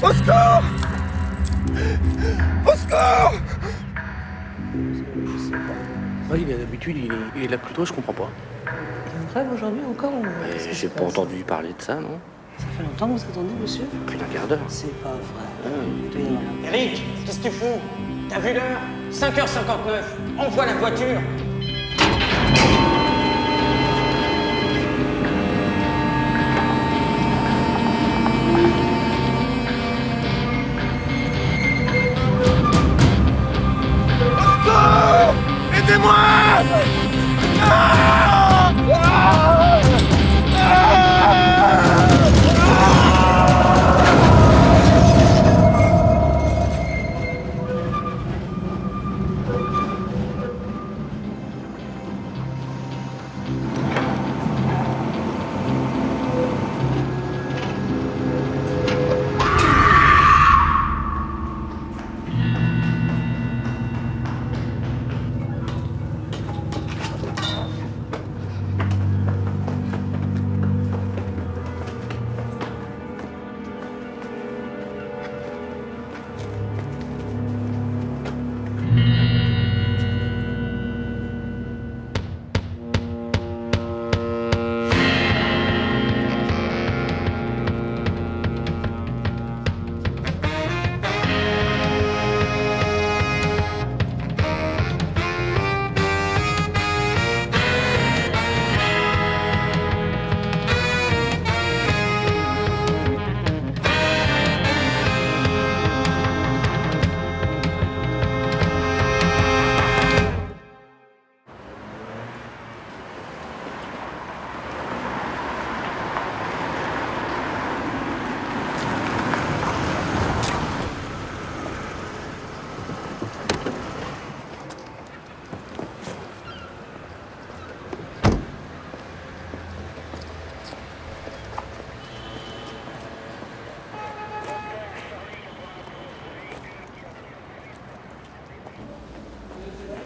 Au secours! Au secours! Ouais, d'habitude, il est là plus tôt, je comprends pas. Il y a un grève aujourd'hui encore ou qu'est-ce qui se J'ai pas passe? entendu parler de ça, non? Ça fait longtemps que vous attendez, monsieur? Plus d'un quart d'heure. C'est pas vrai. Ah, Il doit y en avoir. Eric, qu'est-ce que tu fous? T'as vu l'heure? 5h59. Envoie la voiture. Aidez-moi! Ah! Ah!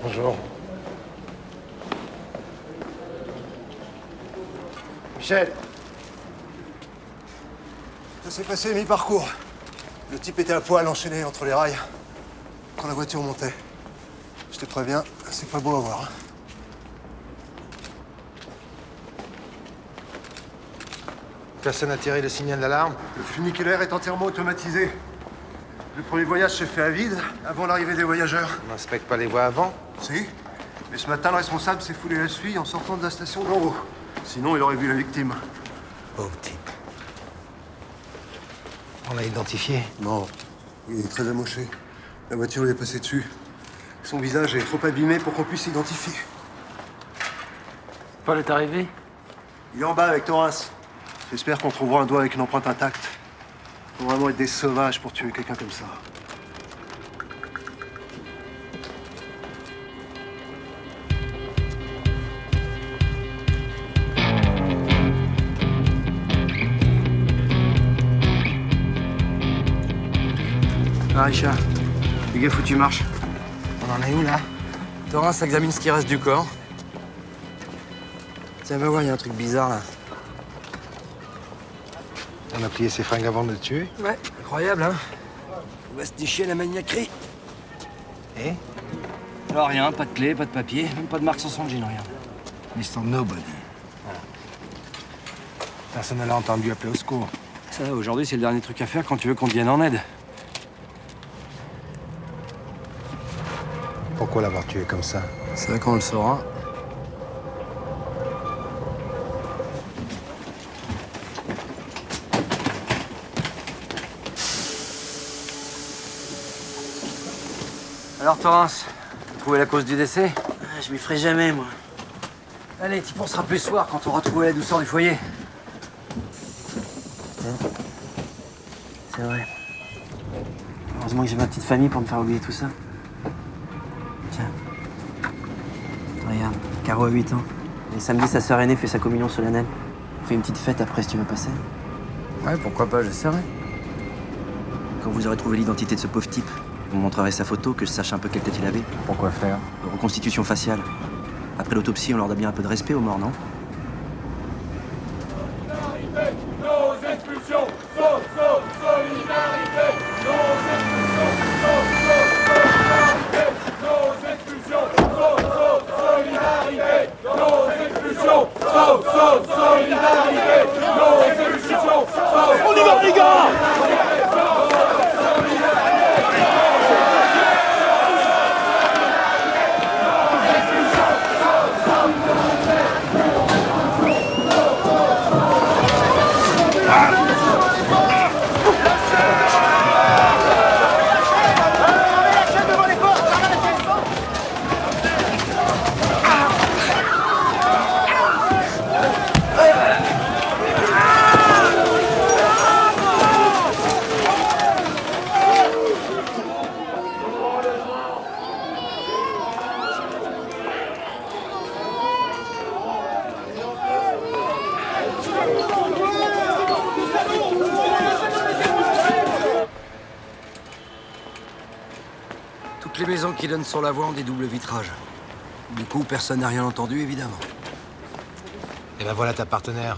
Bonjour. Michel. Ça s'est passé mi-parcours. Le type était à poil, enchaîné entre les rails, quand la voiture montait. Je te préviens, c'est pas beau à voir. Personne n'a tiré le signal d'alarme. Le funiculaire est entièrement automatisé. Le premier voyage s'est fait à vide, avant l'arrivée des voyageurs. On n'inspecte pas les voies avant. Si. Mais ce matin, le responsable s'est foulé la suie en sortant de la station d'en haut. Sinon, il aurait vu la victime. Pauvre type. On l'a identifié. Non. Il est très amoché. La voiture lui est passée dessus. Son visage est trop abîmé pour qu'on puisse l'identifier. Paul est arrivé? Il est en bas avec Thoras. J'espère qu'on trouvera un doigt avec une empreinte intacte. Faut vraiment être des sauvages pour tuer quelqu'un comme ça. Ah, Richard, fais gaffe où tu marches. On en est où, là? Thoras examine ce qui reste du corps. Tiens, va voir, il y a un truc bizarre, là. On a plié ses fringues avant de le tuer. Ouais, incroyable, hein? On va se déchirer la maniaquerie. Et? Alors, rien, pas de clé, pas de papier, même pas de marque sur son jean, rien. Mr. Nobody. Voilà. Personne ne l'a entendu appeler au secours. Ça, aujourd'hui, c'est le dernier truc à faire quand tu veux qu'on te vienne en aide. Pourquoi l'avoir tué comme ça? C'est vrai qu'on le saura. Alors, Torrance, t'as trouvé la cause du décès? Ah, je m'y ferai jamais, moi. Allez, t'y penseras plus ce soir quand on aura trouvé la douceur du foyer. C'est vrai. Heureusement que j'ai ma petite famille pour me faire oublier tout ça. Tiens. Regarde, Caro a 8 ans. Et samedi, sa sœur aînée fait sa communion solennelle. On fait une petite fête après si tu veux passer. Ouais, pourquoi pas, j'essaierai. Quand vous aurez trouvé l'identité de ce pauvre type, vous me montrerez sa photo, que je sache un peu quelle tête il avait. Pourquoi faire? Reconstitution faciale. Après l'autopsie, on leur donne bien un peu de respect aux morts, non? Nos expulsions, solidarité. Nos expulsions, solidarité. Nos expulsions, solidarité. Nos expulsions, solidarité. Nos expulsions, on y va les gars. Toutes les maisons qui donnent sur la voie ont des doubles vitrages. Du coup, personne n'a rien entendu, évidemment. Et ben voilà ta partenaire.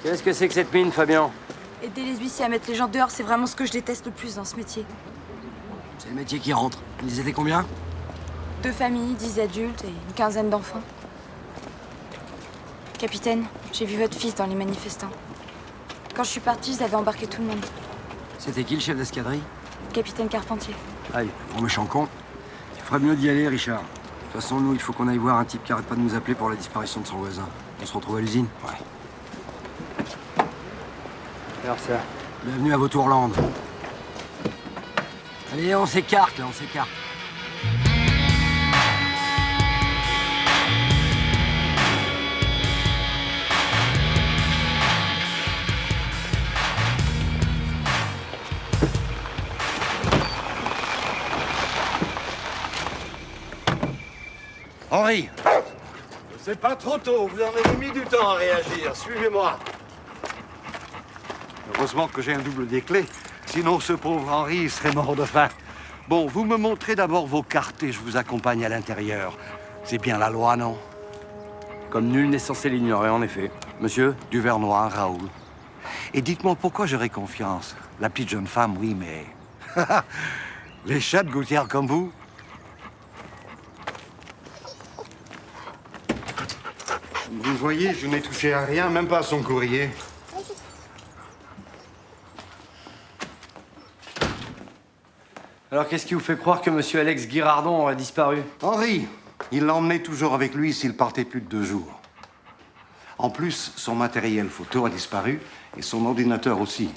Qu'est-ce que c'est que cette mine, Fabien? Aider les huissiers à mettre les gens dehors, c'est vraiment ce que je déteste le plus dans ce métier. C'est le métier qui rentre. Ils étaient combien? 2 familles, 10 adultes et une quinzaine d'enfants. Capitaine, j'ai vu votre fils dans les manifestants. Quand je suis partie, ils avaient embarqué tout le monde. C'était qui le chef d'escadrille? Capitaine Carpentier. Aïe, gros méchant con. Tu ferais mieux d'y aller, Richard. De toute façon, nous, il faut qu'on aille voir un type qui arrête pas de nous appeler pour la disparition de son voisin. On se retrouve à l'usine? Ouais. Alors ça. Bienvenue à Vautourlande. Allez, on s'écarte, là, on s'écarte. Henri! C'est pas trop tôt, vous en avez mis du temps à réagir. Suivez-moi. Heureusement que j'ai un double des clés, sinon ce pauvre Henri serait mort de faim. Bon, vous me montrez d'abord vos cartes et je vous accompagne à l'intérieur. C'est bien la loi, non? Comme nul n'est censé l'ignorer, en effet. Monsieur? Du verre noir, Raoul. Et dites-moi pourquoi j'aurais confiance. La petite jeune femme, oui, mais... les chats de gouttière comme vous? Vous voyez, je n'ai touché à rien, même pas à son courrier. Alors qu'est-ce qui vous fait croire que monsieur Alex Guirardon aurait disparu? Henri, il l'emmenait toujours avec lui s'il partait plus de 2 jours. En plus, son matériel photo a disparu et son ordinateur aussi.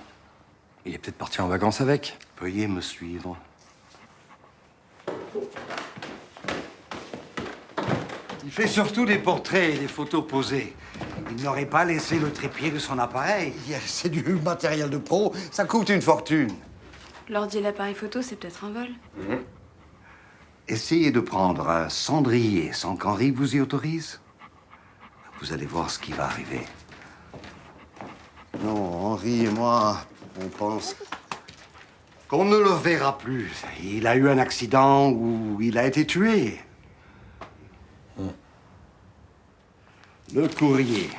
Il est peut-être parti en vacances avec. Veuillez me suivre. Il fait surtout des portraits et des photos posées. Il n'aurait pas laissé le trépied de son appareil. C'est du matériel de pro, ça coûte une fortune. L'ordi et l'appareil photo, c'est peut-être un vol. Essayez de prendre un cendrier sans qu'Henri vous y autorise. Vous allez voir ce qui va arriver. Non, Henri et moi, on pense... Qu'on ne le verra plus. Il a eu un accident ou il a été tué. Le courrier.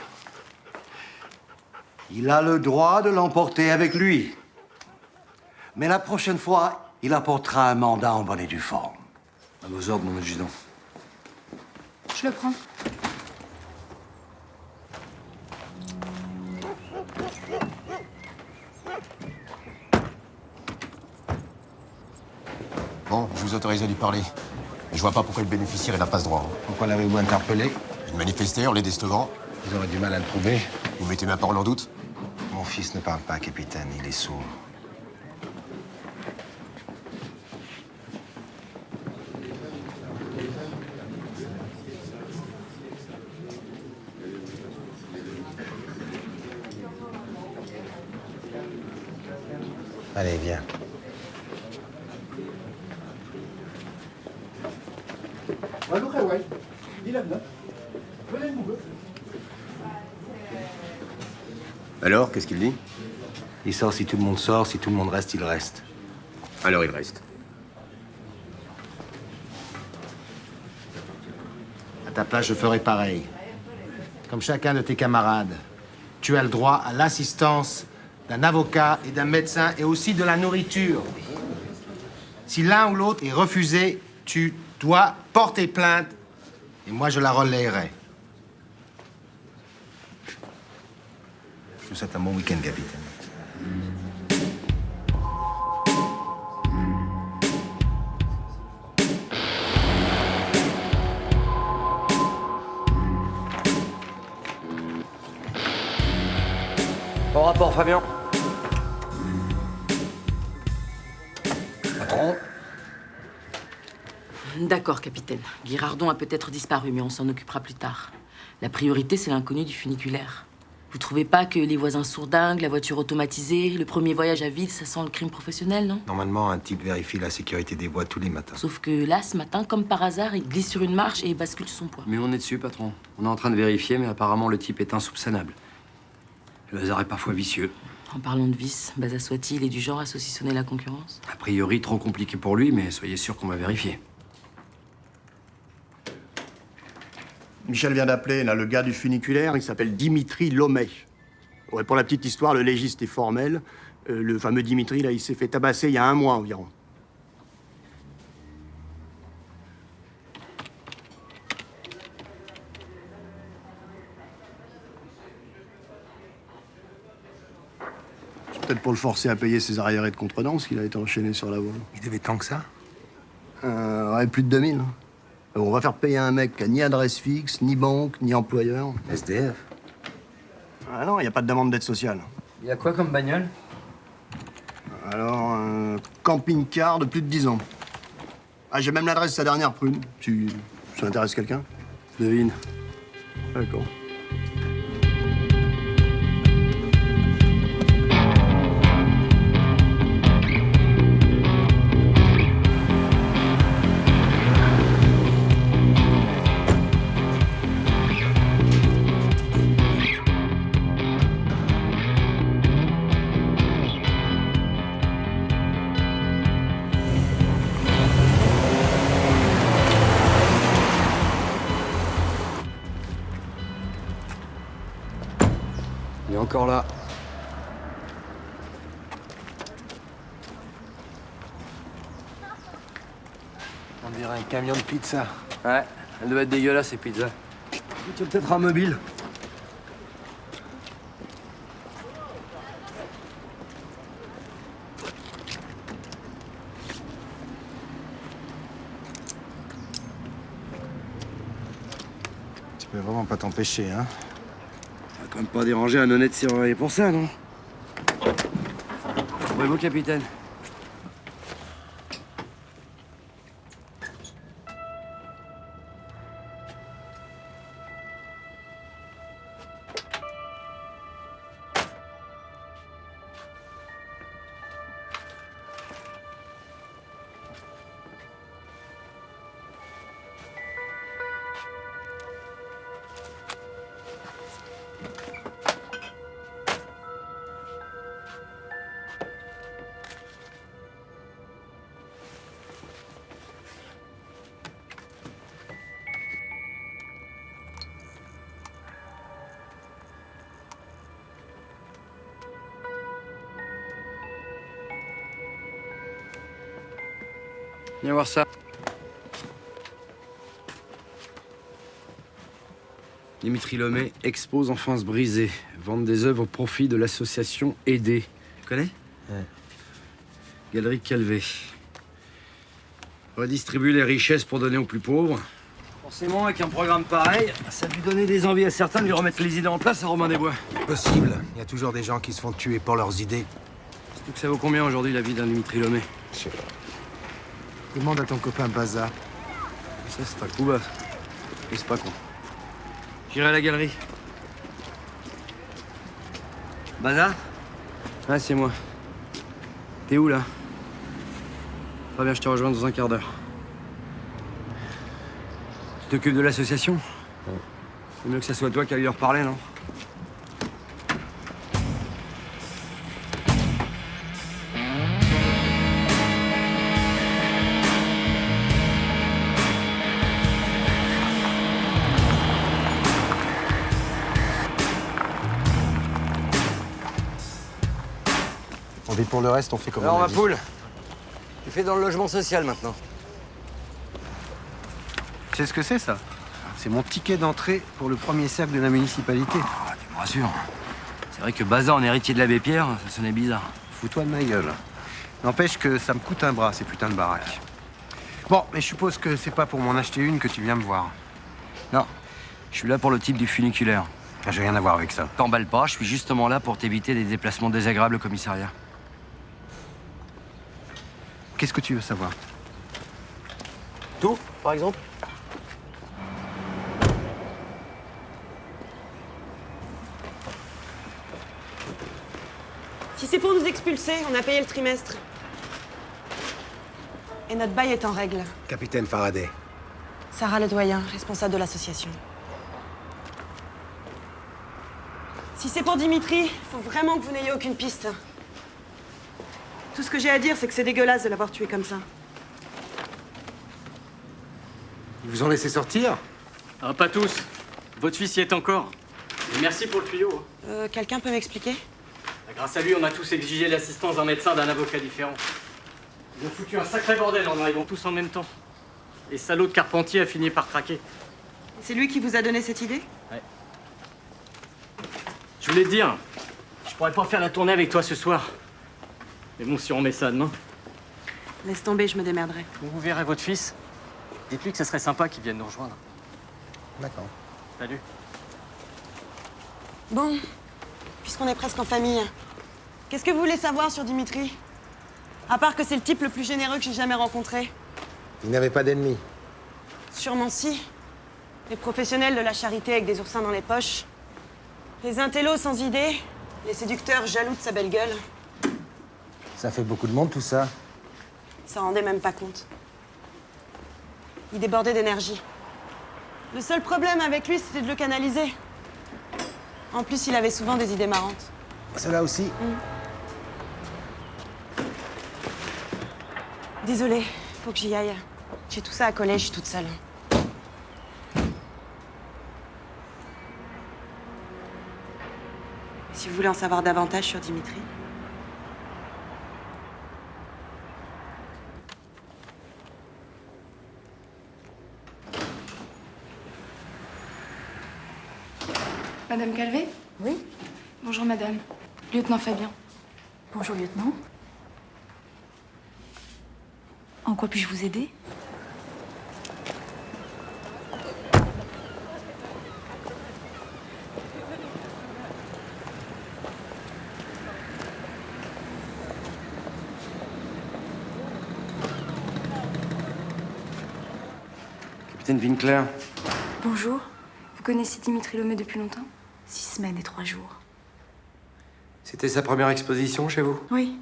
Il a le droit de l'emporter avec lui. Mais la prochaine fois, il apportera un mandat en bonne et due forme. À vos ordres, mon adjudant. Je le prends. Bon, je vous autorise à lui parler. Je vois pas pourquoi le bénéficiaire n'a pas ce droit. Pourquoi l'avez-vous interpellé? Il manifestait, on l'est des slogans. Ils auraient du mal à le trouver. Vous mettez ma parole en doute? Mon fils ne parle pas, capitaine, il est sourd. Allez, viens. Alors, qu'est-ce qu'il dit? Il sort si tout le monde sort, si tout le monde reste, il reste. Alors il reste. À ta place, je ferai pareil. Comme chacun de tes camarades. Tu as le droit à l'assistance d'un avocat et d'un médecin et aussi de la nourriture. Si l'un ou l'autre est refusé, tu dois porter plainte et moi je la relayerai. Je vous souhaite un bon week-end, capitaine. Bon rapport, Fabien. Patron? D'accord, capitaine. Guirardon a peut-être disparu, mais on s'en occupera plus tard. La priorité, c'est l'inconnu du funiculaire. Vous trouvez pas que les voisins sourdingues, la voiture automatisée, le premier voyage à vide, ça sent le crime professionnel, non? Normalement, un type vérifie la sécurité des voies tous les matins. Sauf que là, ce matin, comme par hasard, il glisse sur une marche et bascule son poids. Mais on est dessus, patron. On est en train de vérifier, mais apparemment le type est insoupçonnable. Le hasard est parfois vicieux. En parlant de vice, Baza soit-il est du genre à saucissonner la concurrence? A priori, trop compliqué pour lui, mais soyez sûr qu'on va vérifier. Michel vient d'appeler, là, le gars du funiculaire, il s'appelle Dimitri Lomet. Ouais, pour la petite histoire, le légiste est formel. Le fameux Dimitri, là, il s'est fait tabasser il y a 1 mois environ. C'est peut-être pour le forcer à payer ses arriérés de contredanse qu'il a été enchaîné sur la voie. Il devait tant que ça? Ouais, plus de 2000. On va faire payer un mec qui a ni adresse fixe, ni banque, ni employeur. SDF? Ah non, il n'y a pas de demande d'aide sociale. Il y a quoi comme bagnole? Alors, un camping-car de plus de 10 ans. Ah, j'ai même l'adresse de sa dernière prune. Si ça intéresse quelqu'un. Devine. D'accord. Il est encore là. On dirait un camion de pizza. Ouais, elle doit être dégueulasse, ces pizzas. Tu as peut-être un mobile. Tu peux vraiment pas t'empêcher, hein? Ça va quand même pas déranger un honnête serrurier pour ça, non? Bravo, capitaine. Viens voir ça. Dimitri Lomet expose Enfance brisée. Vente des œuvres au profit de l'association Aider. Tu connais? Ouais. Galerie Calvé. Redistribue les richesses pour donner aux plus pauvres. Forcément, avec un programme pareil, ça a dû donner des envies à certains de lui remettre les idées en place à Robin des Bois. Possible. Il y a toujours des gens qui se font tuer pour leurs idées. Sais-tu que ça vaut combien aujourd'hui la vie d'un Dimitri Lomet? Je sais pas. Demande à ton copain Baza. Ça, c'est un coup bas. Mais c'est pas con. J'irai à la galerie. Bazar? Ah, c'est moi. T'es où, là? Très bien, je te rejoins dans un quart d'heure. Tu t'occupes de l'association? C'est mieux que ça soit toi qui aille leur parler, non? puis pour le reste, on fait comme Alors, on a ma dit. poule, tu fais dans le logement social maintenant. Tu sais ce que c'est, ça? C'est mon ticket d'entrée pour le premier cercle de la municipalité. Ah, tu me rassures. C'est vrai que Baza en héritier de l'abbé Pierre, ça sonnait bizarre. Fous-toi de ma gueule. N'empêche que ça me coûte un bras, ces putains de baraques. Bon, mais je suppose que c'est pas pour m'en acheter une que tu viens me voir. Non, je suis là pour le type du funiculaire. J'ai rien à voir avec ça. T'emballes pas, je suis justement là pour t'éviter des déplacements désagréables au commissariat. Qu'est-ce que tu veux savoir? Tout, par exemple? Si c'est pour nous expulser, on a payé le trimestre. Et notre bail est en règle. Capitaine Faraday. Sarah Ledoyen, responsable de l'association. Si c'est pour Dimitri, il faut vraiment que vous n'ayez aucune piste. Tout ce que j'ai à dire, c'est que c'est dégueulasse de l'avoir tué comme ça. Ils vous ont laissé sortir? Ah, pas tous. Votre fils y est encore. Et merci pour le tuyau. Quelqu'un peut m'expliquer? Grâce à lui, on a tous exigé l'assistance d'un médecin, d'un avocat différent. Ils ont foutu un sacré bordel en arrivant tous en même temps. Et salaud de Carpentier a fini par craquer. C'est lui qui vous a donné cette idée? Ouais. Je voulais te dire, je pourrais pas faire la tournée avec toi ce soir. Mais bon, si on met ça demain. Laisse tomber, je me démerderai. Vous verrez votre fils. Dites-lui que ce serait sympa qu'il vienne nous rejoindre. D'accord. Salut. Bon, puisqu'on est presque en famille, qu'est-ce que vous voulez savoir sur Dimitri? À part que c'est le type le plus généreux que j'ai jamais rencontré. Il n'avait pas d'ennemis. Sûrement si. Les professionnels de la charité avec des oursins dans les poches. Les intellos sans idée. Les séducteurs jaloux de sa belle gueule. Ça fait beaucoup de monde, tout ça. Il s'en rendait même pas compte. Il débordait d'énergie. Le seul problème avec lui, c'était de le canaliser. En plus, il avait souvent des idées marrantes. Cela aussi. Désolée, faut que j'y aille. J'ai tout ça à coller, je suis toute seule. Si vous voulez en savoir davantage sur Dimitri. Madame Calvé? Oui. Bonjour madame. Lieutenant Fabien. Bonjour, lieutenant. En quoi puis-je vous aider? Capitaine Winkler. Bonjour. Vous connaissez Dimitri Lomé depuis longtemps? 6 semaines et 3 jours. C'était sa première exposition chez vous? Oui.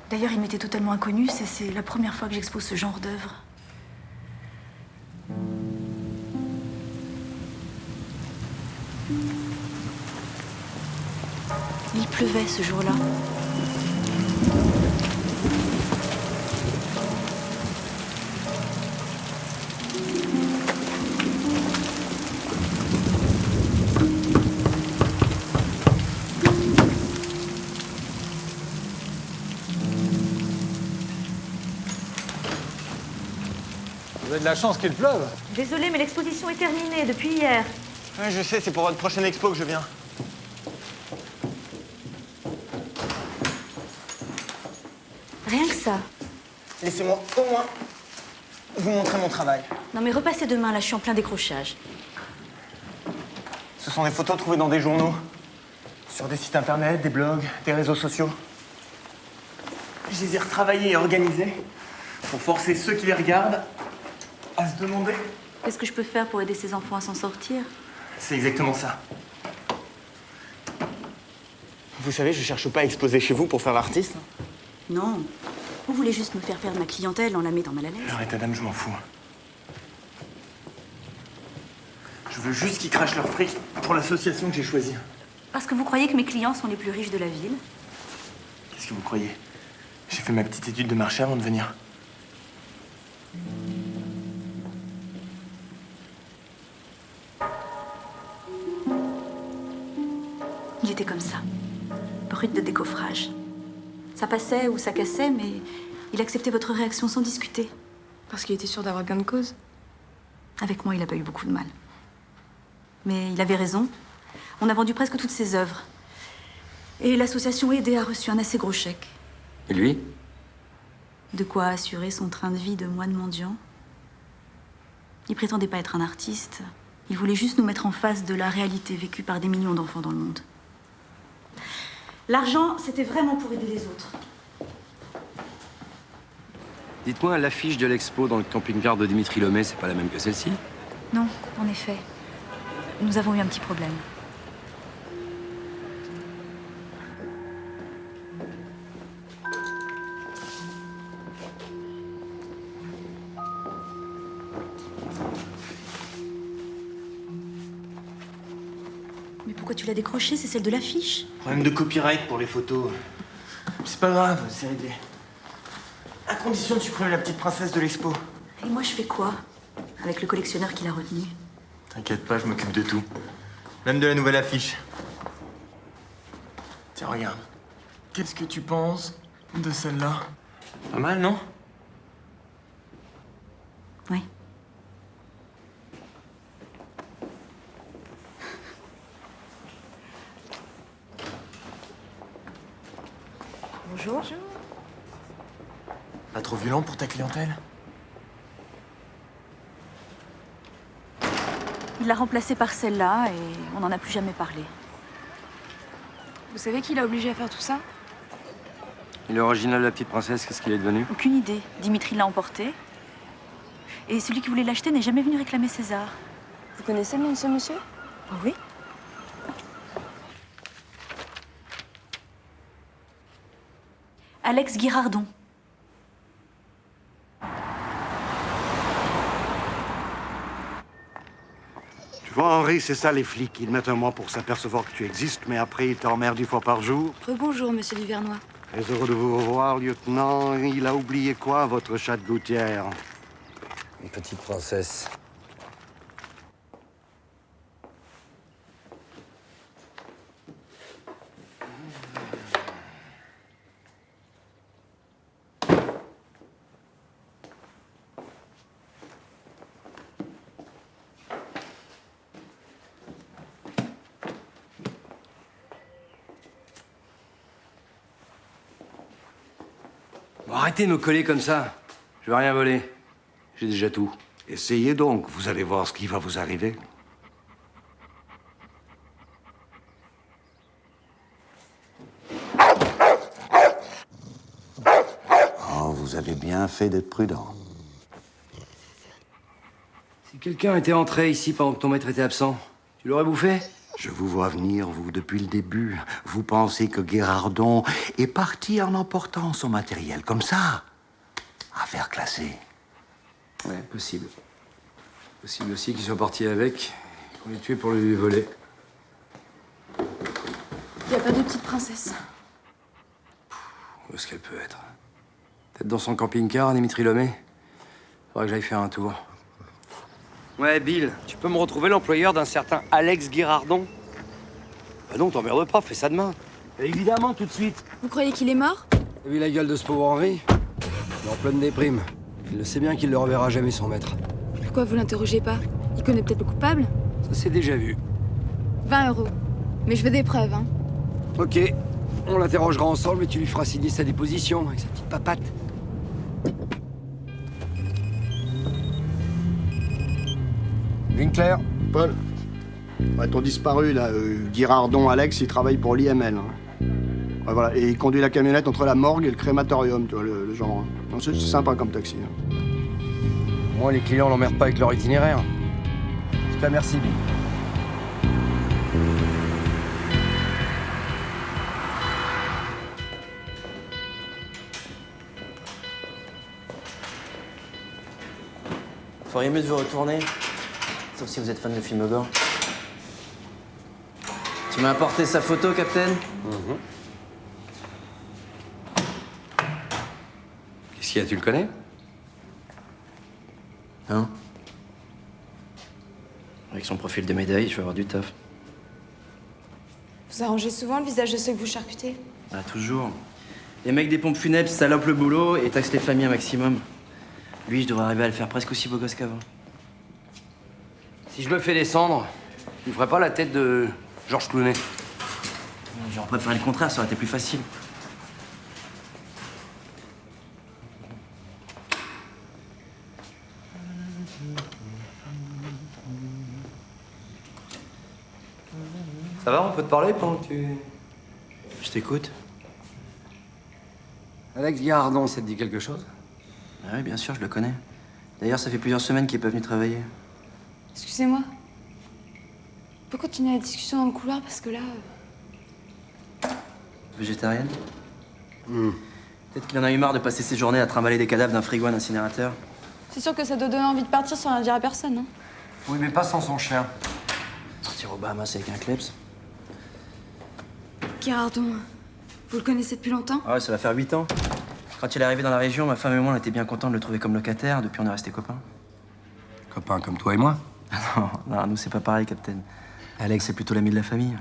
D'ailleurs, il m'était totalement inconnu. C'est la première fois que j'expose ce genre d'œuvre. Il pleuvait ce jour-là. Vous avez de la chance qu'il pleuve. Désolée, mais l'exposition est terminée depuis hier. Oui, je sais, c'est pour votre prochaine expo que je viens. Rien que ça. Laissez-moi au moins vous montrer mon travail. Non mais repassez demain, là, je suis en plein décrochage. Ce sont des photos trouvées dans des journaux, sur des sites internet, des blogs, des réseaux sociaux. Je les ai retravaillées et organisées pour forcer ceux qui les regardent à se demander. Qu'est-ce que je peux faire pour aider ces enfants à s'en sortir? C'est exactement ça. Vous savez, je cherche pas à exposer chez vous pour faire l'artiste. Non. Vous voulez juste me faire perdre ma clientèle en la mettant mal à l'aise. Arrête, dame, je m'en fous. Je veux juste qu'ils crachent leur fric pour l'association que j'ai choisie. Parce que vous croyez que mes clients sont les plus riches de la ville? Qu'est-ce que vous croyez? J'ai fait ma petite étude de marché avant de venir. Il était comme ça, brut de décoffrage. Ça passait ou ça cassait, mais il acceptait votre réaction sans discuter. Parce qu'il était sûr d'avoir gain de cause. Avec moi, il n'a pas eu beaucoup de mal. Mais il avait raison. On a vendu presque toutes ses œuvres. Et l'association Aidé a reçu un assez gros chèque. Et lui? De quoi assurer son train de vie de moine mendiant. Il prétendait pas être un artiste. Il voulait juste nous mettre en face de la réalité vécue par des millions d'enfants dans le monde. L'argent, c'était vraiment pour aider les autres. Dites-moi, l'affiche de l'expo dans le camping-car de Dimitri Lomé, c'est pas la même que celle-ci? Non, en effet. Nous avons eu un petit problème. Mais pourquoi tu l'as décrochée? C'est celle de l'affiche. Problème de copyright pour les photos. C'est pas grave, c'est réglé. À condition de supprimer la petite princesse de l'expo. Et moi, je fais quoi avec le collectionneur qui l'a retenue? T'inquiète pas, je m'occupe de tout. Même de la nouvelle affiche. Tiens, regarde. Qu'est-ce que tu penses de celle-là? Pas mal, non? Oui. Bonjour. Pas trop violent pour ta clientèle? Il l'a remplacée par celle-là et on n'en a plus jamais parlé. Vous savez qui l'a obligé à faire tout ça? Et l'original de la petite princesse, qu'est-ce qu'il est devenu? Aucune idée. Dimitri l'a emporté. Et celui qui voulait l'acheter n'est jamais venu réclamer César. Vous connaissez le nom de ce monsieur? Oh oui. Alex Girardon. Tu vois, Henri, c'est ça les flics. Ils mettent un mois pour s'apercevoir que tu existes, mais après, ils t'emmerdent 10 fois par jour. Rebonjour, monsieur Livernois. Très heureux de vous revoir, lieutenant. Il a oublié quoi, votre chat de gouttière? Une petite princesse. Bon, arrêtez de me coller comme ça. Je vais rien voler. J'ai déjà tout. Essayez donc, vous allez voir ce qui va vous arriver. Oh, vous avez bien fait d'être prudent. Si quelqu'un était entré ici pendant que ton maître était absent, tu l'aurais bouffé? Je vous vois venir, vous, depuis le début. Vous pensez que Guérardon est parti en emportant son matériel comme ça? Affaire classée. Ouais, possible. Possible aussi qu'il soit parti avec, qu'on l'ait tué pour lui voler. Il n'y a pas de petite princesse. Où est-ce qu'elle peut être? Peut-être dans son camping-car, Dimitri Lomé? Faudrait que j'aille faire un tour. Ouais, Bill, tu peux me retrouver l'employeur d'un certain Alex Girardon? Bah non, t'emmerdes pas, fais ça demain. Évidemment, tout de suite. Vous croyez qu'il est mort? T'as vu la gueule de ce pauvre Henri? Il est en pleine déprime. Il le sait bien qu'il ne le reverra jamais, son maître. Pourquoi vous l'interrogez pas? Il connaît peut-être le coupable? Ça s'est déjà vu. 20 €. Mais je veux des preuves, hein. Ok, on l'interrogera ensemble et tu lui feras signer sa déposition avec sa petite papate. Winkler. Paul. Ouais, ton disparu, là, Girardon Alex, il travaille pour l'IML. Hein. Ouais, voilà. Et il conduit la camionnette entre la morgue et le crématorium, tu vois, le genre. Hein. Non, c'est sympa comme taxi. Hein. Moi, les clients l'emmerdent pas avec leur itinéraire. En tout cas, merci, Bill. Feriez mieux de vous retourner. Sauf si vous êtes fan de films gore. Tu m'as apporté sa photo, Captain? Qu'est-ce qu'il y a, tu le connais? Hein? Avec son profil de médaille, je vais avoir du taf. Vous Vous arrangez souvent le visage de ceux que vous charcutez? Bah, toujours. Les mecs des pompes funèbres salopent le boulot et taxent les familles un maximum. Lui, je devrais arriver à le faire presque aussi beau gosse qu'avant. Si je le fais descendre, il me ferait pas la tête de Georges Clooney. J'aurais préféré le contraire, ça aurait été plus facile. Ça va, on peut te parler pendant que tu... Je t'écoute. Alex Girardon, ça te dit quelque chose? Ah oui, bien sûr, je le connais. D'ailleurs, ça fait plusieurs semaines qu'il est pas venu travailler. Excusez-moi. On peut continuer la discussion dans le couloir parce que là... Végétarienne Peut-être qu'il en a eu marre de passer ses journées à trimballer des cadavres d'un frigo à un incinérateur. C'est sûr que ça doit donner envie de partir sans rien dire à personne, hein. Oui, mais pas sans son chien. Partir au Bahamas avec un kleps. Girardon, vous le connaissez depuis longtemps? Ah ouais, ça va faire 8 ans. Quand il est arrivé dans la région, ma femme et moi, on était bien contents de le trouver comme locataire. Depuis, on est restés copains. Copains comme toi et moi? Non, nous, c'est pas pareil, Captain. Alex, c'est plutôt l'ami de la famille.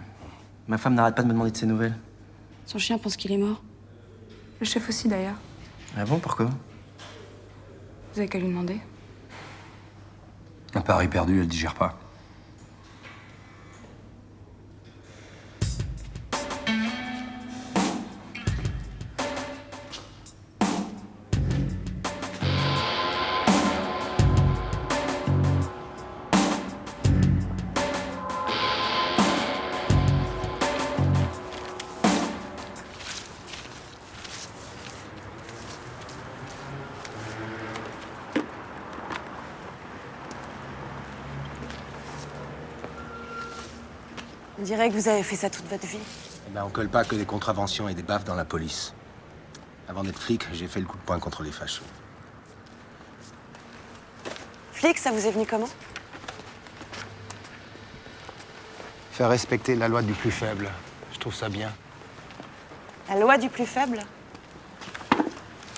Ma femme n'arrête pas de me demander de ses nouvelles. Son chien pense qu'il est mort. Le chef aussi, d'ailleurs. Ah bon, pourquoi? Vous avez qu'à lui demander. Un pari perdu, elle digère pas. On dirait que vous avez fait ça toute votre vie. Eh ben, on colle pas que des contraventions et des baffes dans la police. Avant d'être flic, j'ai fait le coup de poing contre les fachos. Flic, ça vous est venu comment? Faire respecter la loi du plus faible. Je trouve ça bien. La loi du plus faible?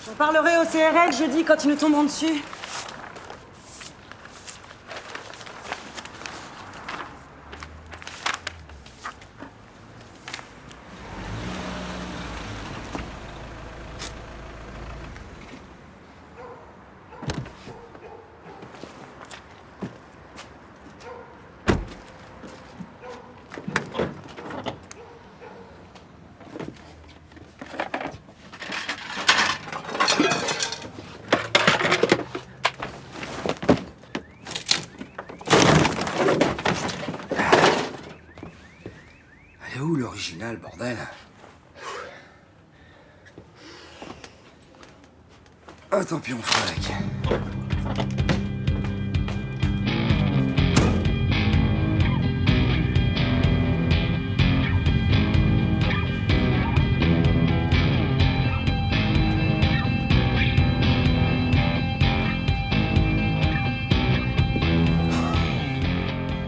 J'en parlerai au CRL jeudi quand ils nous tomberont dessus. Elle est où l'original, bordel? Ah, tant pis, on fera avec.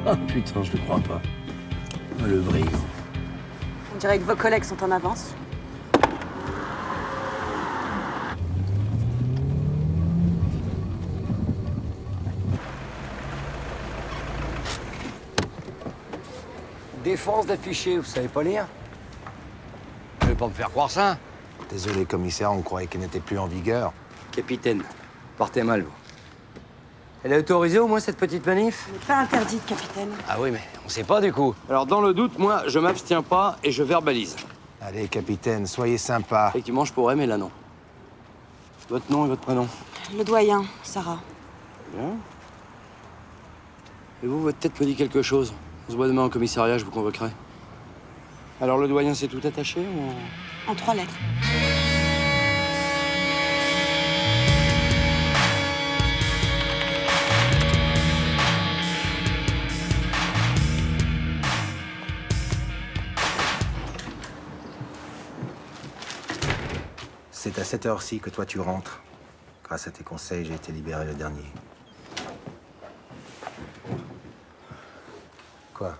Ah putain, je le crois pas. Ah, le brigand. On dirait que vos collègues sont en avance. Défense d'afficher, vous savez pas lire? Je vais pas me faire croire ça. Désolé, commissaire, on croyait qu'elle n'était plus en vigueur. Capitaine, partez mal, vous. Elle est autorisée au moins, cette petite manif? Elle n'est pas interdite, capitaine. Ah oui, mais on sait pas du coup. Alors, dans le doute, moi, je m'abstiens pas et je verbalise. Allez, capitaine, soyez sympa. Effectivement, je pourrais, mais là, non. Votre nom et votre prénom? Le doyen, Sarah. Bien. Et vous, votre tête me dit quelque chose. On se voit demain au commissariat, je vous convoquerai. Alors, le doyen, c'est tout attaché ou... En 3 lettres. C'est à cette heure-ci que toi tu rentres. Grâce à tes conseils, j'ai été libéré le dernier. Quoi?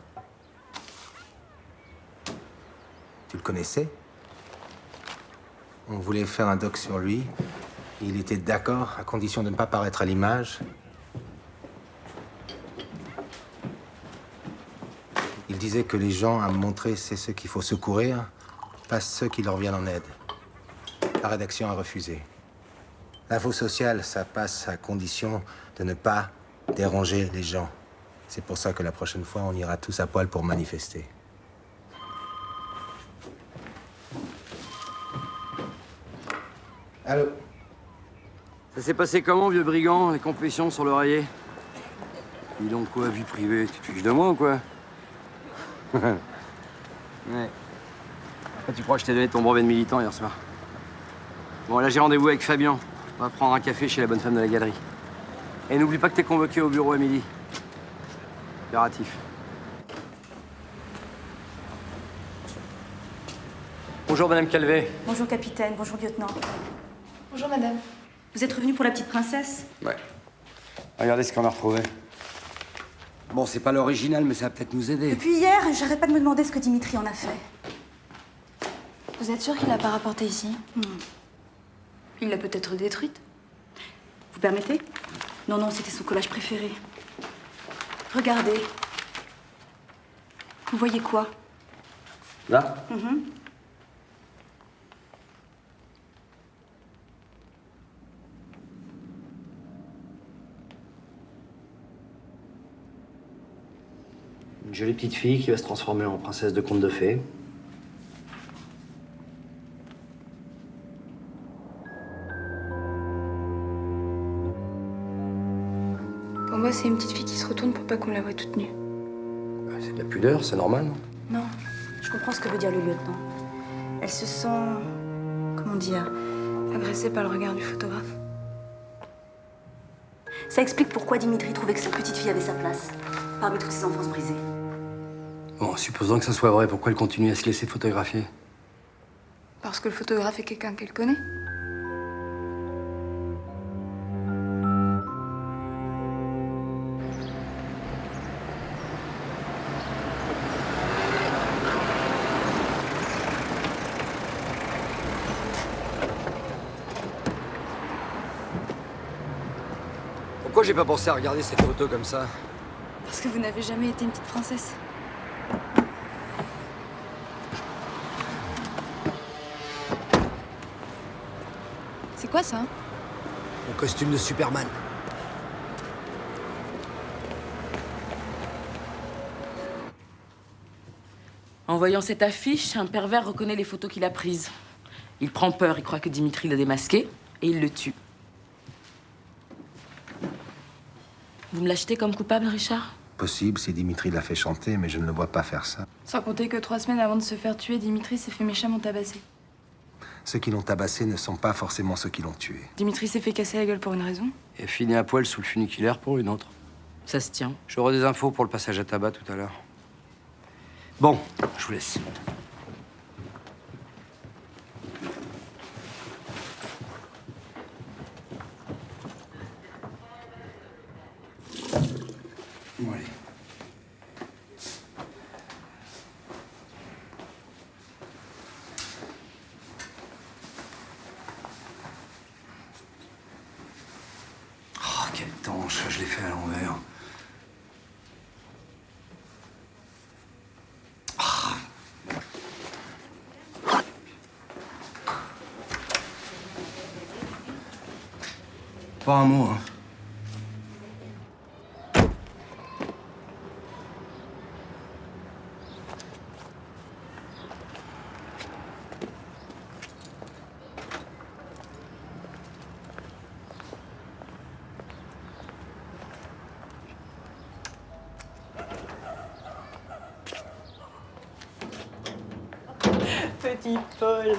Tu le connaissais? On voulait faire un doc sur lui. Il était d'accord, à condition de ne pas paraître à l'image. Il disait que les gens à me montrer, c'est ceux qu'il faut secourir, pas ceux qui leur viennent en aide. La rédaction a refusé. L'info sociale, ça passe à condition de ne pas déranger les gens. C'est pour ça que la prochaine fois, on ira tous à poil pour manifester. Allô? Ça s'est passé comment, vieux brigand, les confessions sur l'oreiller? Dis donc quoi, vie privée? Tu te fiches de moi ou quoi? Ouais. Après, tu crois que je t'ai donné ton brevet de militant hier soir? Bon, là, j'ai rendez-vous avec Fabien. On va prendre un café chez la bonne femme de la galerie. Et n'oublie pas que t'es convoqué au bureau à midi. Impératif. Bonjour, Madame Calvet. Bonjour, capitaine. Bonjour, lieutenant. Bonjour, madame. Vous êtes revenu pour la petite princesse? Ouais. Regardez ce qu'on a retrouvé. Bon, c'est pas l'original, mais ça va peut-être nous aider. Depuis hier, j'arrête pas de me demander ce que Dimitri en a fait. Vous êtes sûr qu'il l'a pas rapporté ici? Il l'a peut-être détruite. Vous permettez? Non, non, c'était son collage préféré. Regardez. Vous voyez quoi? Là? Une jolie petite fille qui va se transformer en princesse de conte de fées. Pour moi, c'est une petite fille qui se retourne pour pas qu'on la voie toute nue. C'est de la pudeur, c'est normal, non? Non, je comprends ce que veut dire le lieutenant. Elle se sent... comment dire? Agressée par le regard du photographe. Ça explique pourquoi Dimitri trouvait que cette petite fille avait sa place, parmi toutes ses enfances brisées. Bon, supposons que ça soit vrai, pourquoi elle continue à se laisser photographier? Parce que le photographe est quelqu'un qu'elle connaît. Pourquoi j'ai pas pensé à regarder cette photo comme ça? Parce que vous n'avez jamais été une petite princesse. C'est quoi ça? Mon costume de Superman. En voyant cette affiche, un pervers reconnaît les photos qu'il a prises. Il prend peur, il croit que Dimitri l'a démasqué et il le tue. Vous me l'achetez comme coupable, Richard? Possible si Dimitri l'a fait chanter, mais je ne le vois pas faire ça. Sans compter que 3 semaines avant de se faire tuer, Dimitri s'est fait méchamment tabasser. Ceux qui l'ont tabassé ne sont pas forcément ceux qui l'ont tué. Dimitri s'est fait casser la gueule pour une raison. Et fini à poil sous le funiculaire pour une autre. Ça se tient. J'aurai des infos pour le passage à tabac tout à l'heure. Bon, je vous laisse. Bon, allez. Oh, quelle tanche, je l'ai fait à l'envers. Pas un mot, hein. Petit Paul.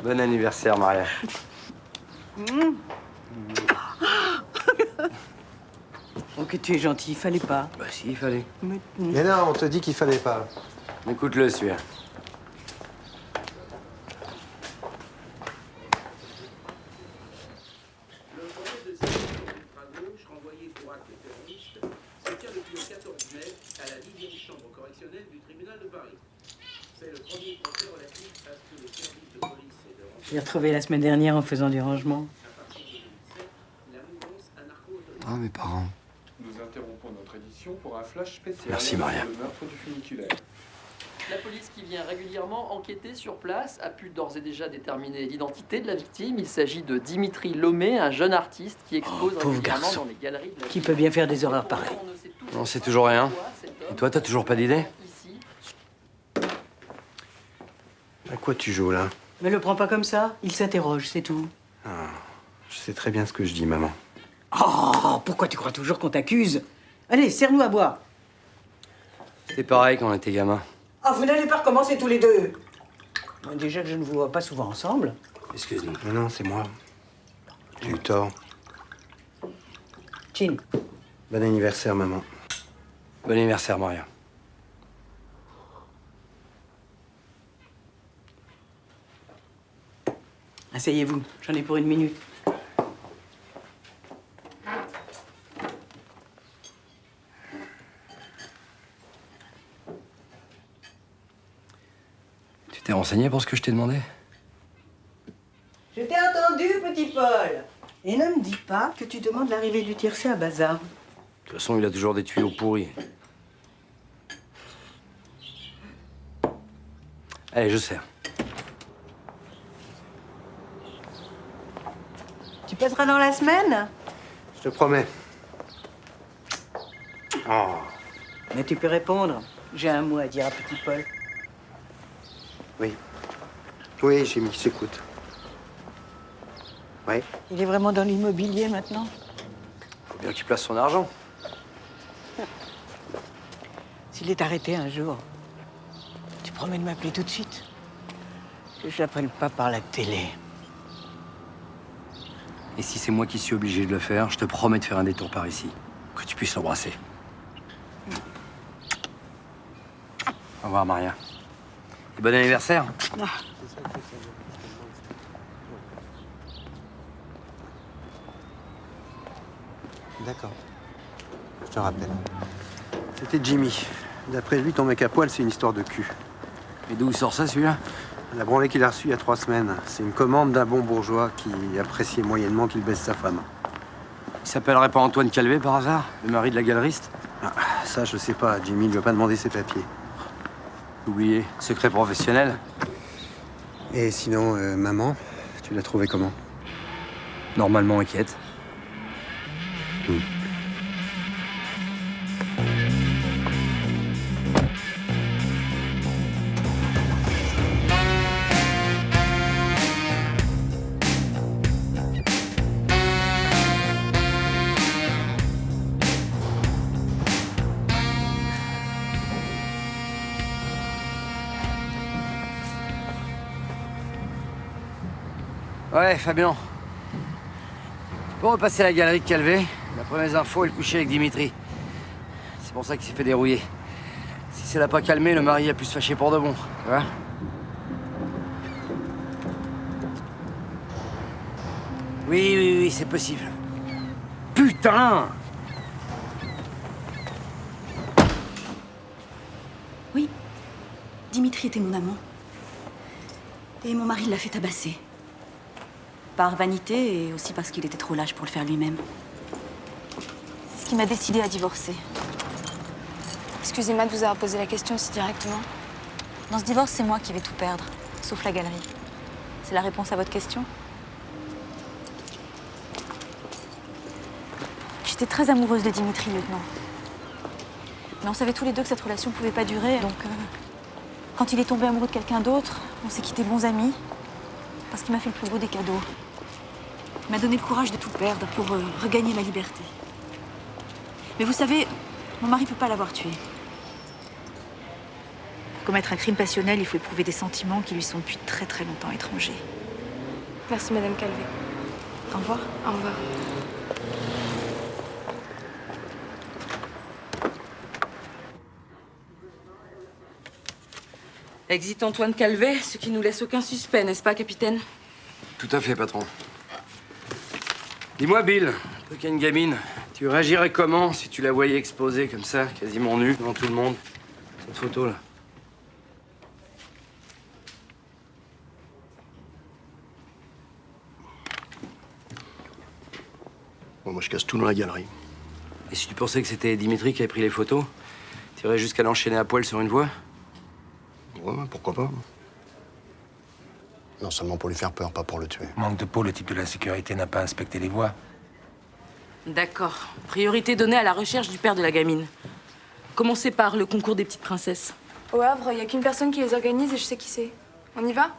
Bon anniversaire, Maria. Oh, que tu es gentil, il fallait pas. Bah si, il fallait. Mais non, on te dit qu'il fallait pas. Écoute-le, celui-là. Je l'ai retrouvé la semaine dernière en faisant du rangement. Ah, mes parents. Nous interrompons pour notre édition pour un flash spécial. Merci, Maria. Le meurtre du funiculaire. La police qui vient régulièrement enquêter sur place a pu d'ores et déjà déterminer l'identité de la victime. Il s'agit de Dimitri Lomé, un jeune artiste qui expose régulièrement dans les galeries de la Qui peut bien faire des horreurs pareilles? On sait toujours rien. Et toi, t'as toujours pas d'idée? À quoi tu joues, là? Mais le prends pas comme ça, il s'interroge, c'est tout. Ah, je sais très bien ce que je dis, maman. Oh, pourquoi tu crois toujours qu'on t'accuse? Allez, serre-nous à boire. C'était pareil quand on était gamin. Ah, vous n'allez pas recommencer tous les deux. Déjà que je ne vous vois pas souvent ensemble. Excuse-nous. Non, non, c'est moi. J'ai eu tort. Chin. Bon anniversaire, maman. Bon anniversaire, Maria. Asseyez-vous, j'en ai pour 1 minute. Tu t'es renseigné pour ce que je t'ai demandé? Je t'ai entendu, petit Paul. Et ne me dis pas que tu demandes l'arrivée du tiercé à Bazar. De toute façon, il a toujours des tuyaux pourris. Allez, je sers. Tu passeras dans la semaine? Je te promets. Oh. Mais tu peux répondre. J'ai un mot à dire à petit Paul. Oui. Oui, Jimmy, s'écoute. Oui. Il est vraiment dans l'immobilier maintenant? Faut bien qu'il place son argent. S'il est arrêté un jour, tu promets de m'appeler tout de suite? Que je l'appelle pas par la télé. Et si c'est moi qui suis obligé de le faire, je te promets de faire un détour par ici. Que tu puisses l'embrasser. Au revoir, Maria. Et bon anniversaire. Ah. D'accord. Je te rappelle. C'était Jimmy. D'après lui, ton mec à poil, c'est une histoire de cul. Et d'où il sort ça, celui-là? La branlée qu'il a reçue il y a 3 semaines. C'est une commande d'un bon bourgeois qui appréciait moyennement qu'il baisse sa femme. Il s'appellerait pas Antoine Calvé, par hasard? Le mari de la galeriste? Ah, ça, je sais pas. Jimmy ne lui a pas demandé ses papiers. Oublié. Secret professionnel. Et sinon, maman, tu l'as trouvée comment? Normalement inquiète. Ouais, Fabien. Tu peux repasser à la galerie de Calvé? D'après mes infos, il couchait avec Dimitri. C'est pour ça qu'il s'est fait dérouiller. Si ça l'a pas calmé, le mari a pu se fâcher pour de bon. Tu vois? Oui, c'est possible. Putain! Oui, Dimitri était mon amant. Et mon mari l'a fait tabasser. Par vanité et aussi parce qu'il était trop lâche pour le faire lui-même. C'est ce qui m'a décidé à divorcer. Excusez-moi de vous avoir posé la question si directement. Dans ce divorce, c'est moi qui vais tout perdre, sauf la galerie. C'est la réponse à votre question? J'étais très amoureuse de Dimitri, lieutenant. Mais on savait tous les deux que cette relation pouvait pas durer, donc quand il est tombé amoureux de quelqu'un d'autre, on s'est quittés bons amis, parce qu'il m'a fait le plus beau des cadeaux. Il m'a donné le courage de tout perdre pour regagner ma liberté. Mais vous savez, mon mari peut pas l'avoir tué. Pour commettre un crime passionnel, il faut éprouver des sentiments qui lui sont depuis très très longtemps étrangers. Merci, Madame Calvé. Au revoir. Au revoir. Exit Antoine Calvet, ce qui nous laisse aucun suspect, n'est-ce pas, capitaine? Tout à fait, patron. Dis-moi, Bill, toi qui as une gamine, tu réagirais comment si tu la voyais exposée comme ça, quasiment nue, devant tout le monde? Cette photo-là. Bon, moi, je casse tout dans la galerie. Et si tu pensais que c'était Dimitri qui avait pris les photos, t'irais jusqu'à l'enchaîner à poil sur une voie? Ouais, pourquoi pas. Non seulement pour lui faire peur, pas pour le tuer. Manque de peau, le type de la sécurité n'a pas inspecté les voies. D'accord. Priorité donnée à la recherche du père de la gamine. Commencez par le concours des petites princesses. Au Havre, il n'y a qu'une personne qui les organise et je sais qui c'est. On y va?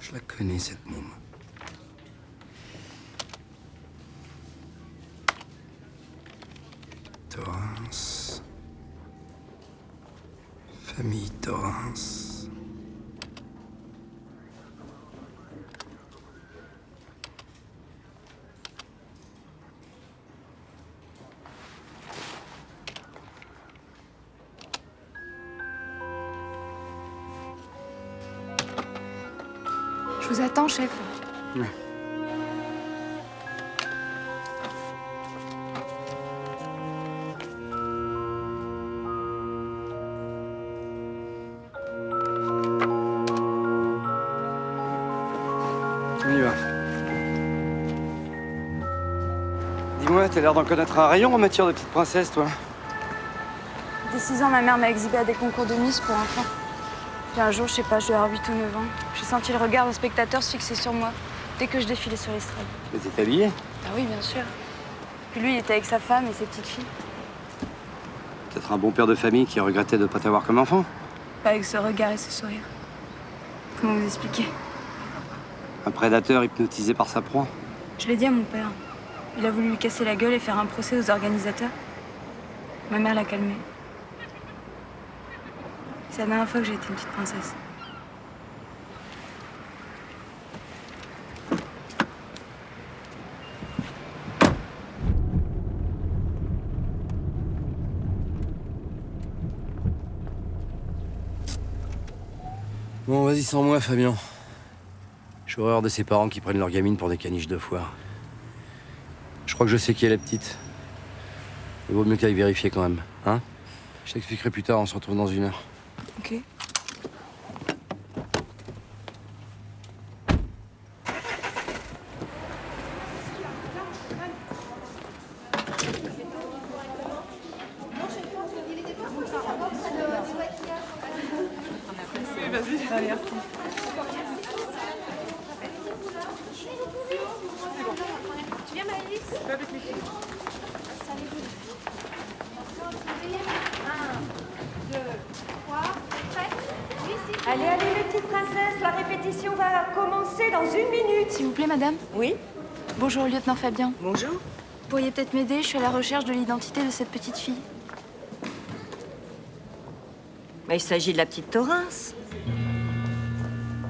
Je la connais, cette môme. Torrance. Famille Torrance. Je vous attends, chef. Ouais. On y va. Dis-moi, t'as l'air d'en connaître un rayon en matière de petite princesse, toi. Dès 6 ans, ma mère m'a exhibé à des concours de Miss pour enfants. Puis un jour, je sais pas, je devais avoir 8 ou 9 ans. J'ai senti le regard des spectateurs se fixer sur moi dès que je défilais sur l'estrade. Mais t'es habillée? Ah oui, bien sûr. Puis lui, il était avec sa femme et ses petites filles. Peut-être un bon père de famille qui regrettait de ne pas t'avoir comme enfant. Pas avec ce regard et ce sourire. Comment vous expliquer? Un prédateur hypnotisé par sa proie. Je l'ai dit à mon père. Il a voulu lui casser la gueule et faire un procès aux organisateurs. Ma mère l'a calmé. C'est la dernière fois que j'ai été une petite princesse. Bon, vas-y sans moi, Fabien. J'ai horreur de ces parents qui prennent leur gamine pour des caniches de foire. Je crois que je sais qui est la petite. Il vaut mieux qu'elle aille vérifier quand même, hein? Je t'expliquerai plus tard, on se retrouve dans 1 heure. Ok. Vas-y, merci. Tu viens, Maëlys? Pas avec les filles. Allez, allez, les petites princesses, la répétition va commencer dans 1 minute. S'il vous plaît, madame. Oui? Bonjour, lieutenant Fabien. Bonjour. Vous pourriez peut-être m'aider, je suis à la recherche de l'identité de cette petite fille. Il s'agit de la petite Torrance.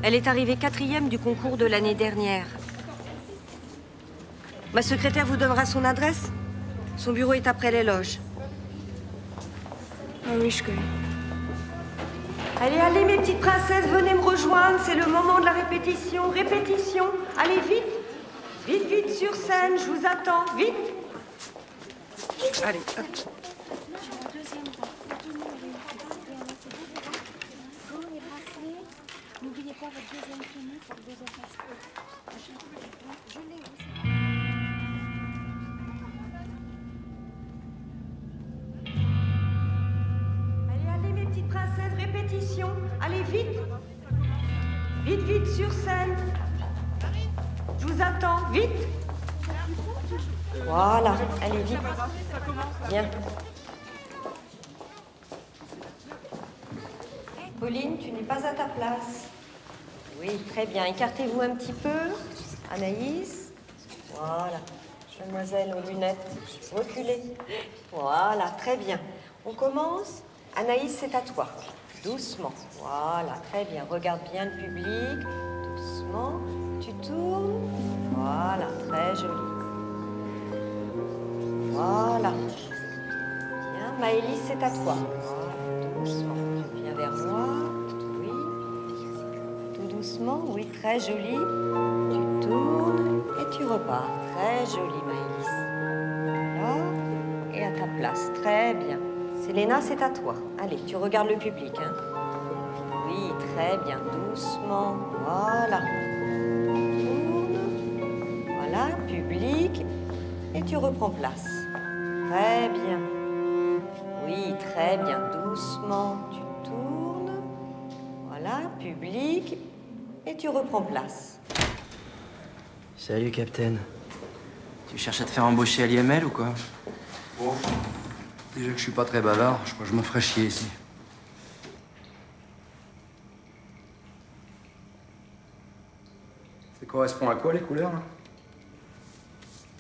Elle est arrivée 4e du concours de l'année dernière. Ma secrétaire vous donnera son adresse. Son bureau est après les loges. Ah oui, je connais. Allez, allez, mes petites princesses, venez me rejoindre. C'est le moment de la répétition. Répétition. Allez, vite. Vite, vite, sur scène. Je vous attends. Vite. Allez, hop. N'oubliez pas votre deuxième tenue pour le deuxième passeport. Je l'ai aussi. Allez, allez, mes petites princesses, répétition. Allez, vite. Vite, vite, sur scène. Je vous attends, vite. Voilà, allez, vite. Bien. Pauline, tu n'es pas à ta place. Oui, très bien. Écartez-vous un petit peu. Anaïs. Voilà. Mademoiselle aux lunettes. Reculez. Voilà, très bien. On commence. Anaïs, c'est à toi. Doucement. Voilà, très bien. Regarde bien le public. Doucement. Tu tournes. Voilà, très joli. Voilà. Bien. Maëlys, c'est à toi. Voilà, doucement. Tu viens vers moi. Oui. Tout doucement. Oui, très joli. Tu tournes et tu repars. Très joli, Maëlys. Là. Et à ta place. Très bien. Selena, c'est à toi. Allez, tu regardes le public, hein. Oui, très bien, doucement. Voilà. Tourne. Voilà, public. Et tu reprends place. Très bien. Oui, très bien, doucement. Tu tournes. Voilà, public. Et tu reprends place. Salut, Captain. Tu cherches à te faire embaucher à l'IML ou quoi? Bon. Déjà que je suis pas très bavard, je crois que je me ferais chier ici. Ça correspond à quoi, les couleurs, là?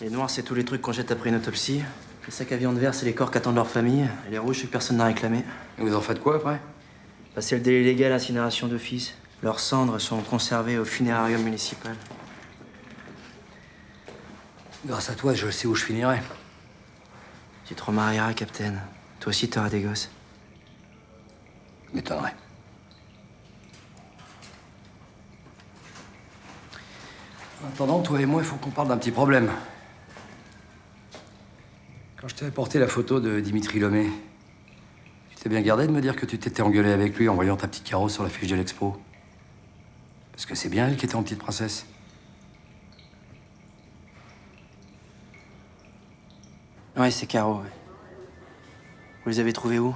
Les noirs, c'est tous les trucs qu'on jette après une autopsie. Les sacs à viande verts, c'est les corps qu'attendent leur famille. Et les rouges, c'est que personne n'a réclamé. Et vous en faites quoi, après? Passer le délai légal, incinération d'office. Leurs cendres sont conservées au funérarium municipal. Grâce à toi, je sais où je finirai. Tu te remarieras, Captain. Toi aussi, t'auras des gosses. M'étonnerait. En attendant, toi et moi, il faut qu'on parle d'un petit problème. Quand je t'ai apporté la photo de Dimitri Lomé, tu t'es bien gardé de me dire que tu t'étais engueulé avec lui en voyant ta petite Caro sur la fiche de l'expo. Parce que c'est bien elle qui était en petite princesse. Ouais, c'est Caro. Ouais. Vous les avez trouvés où?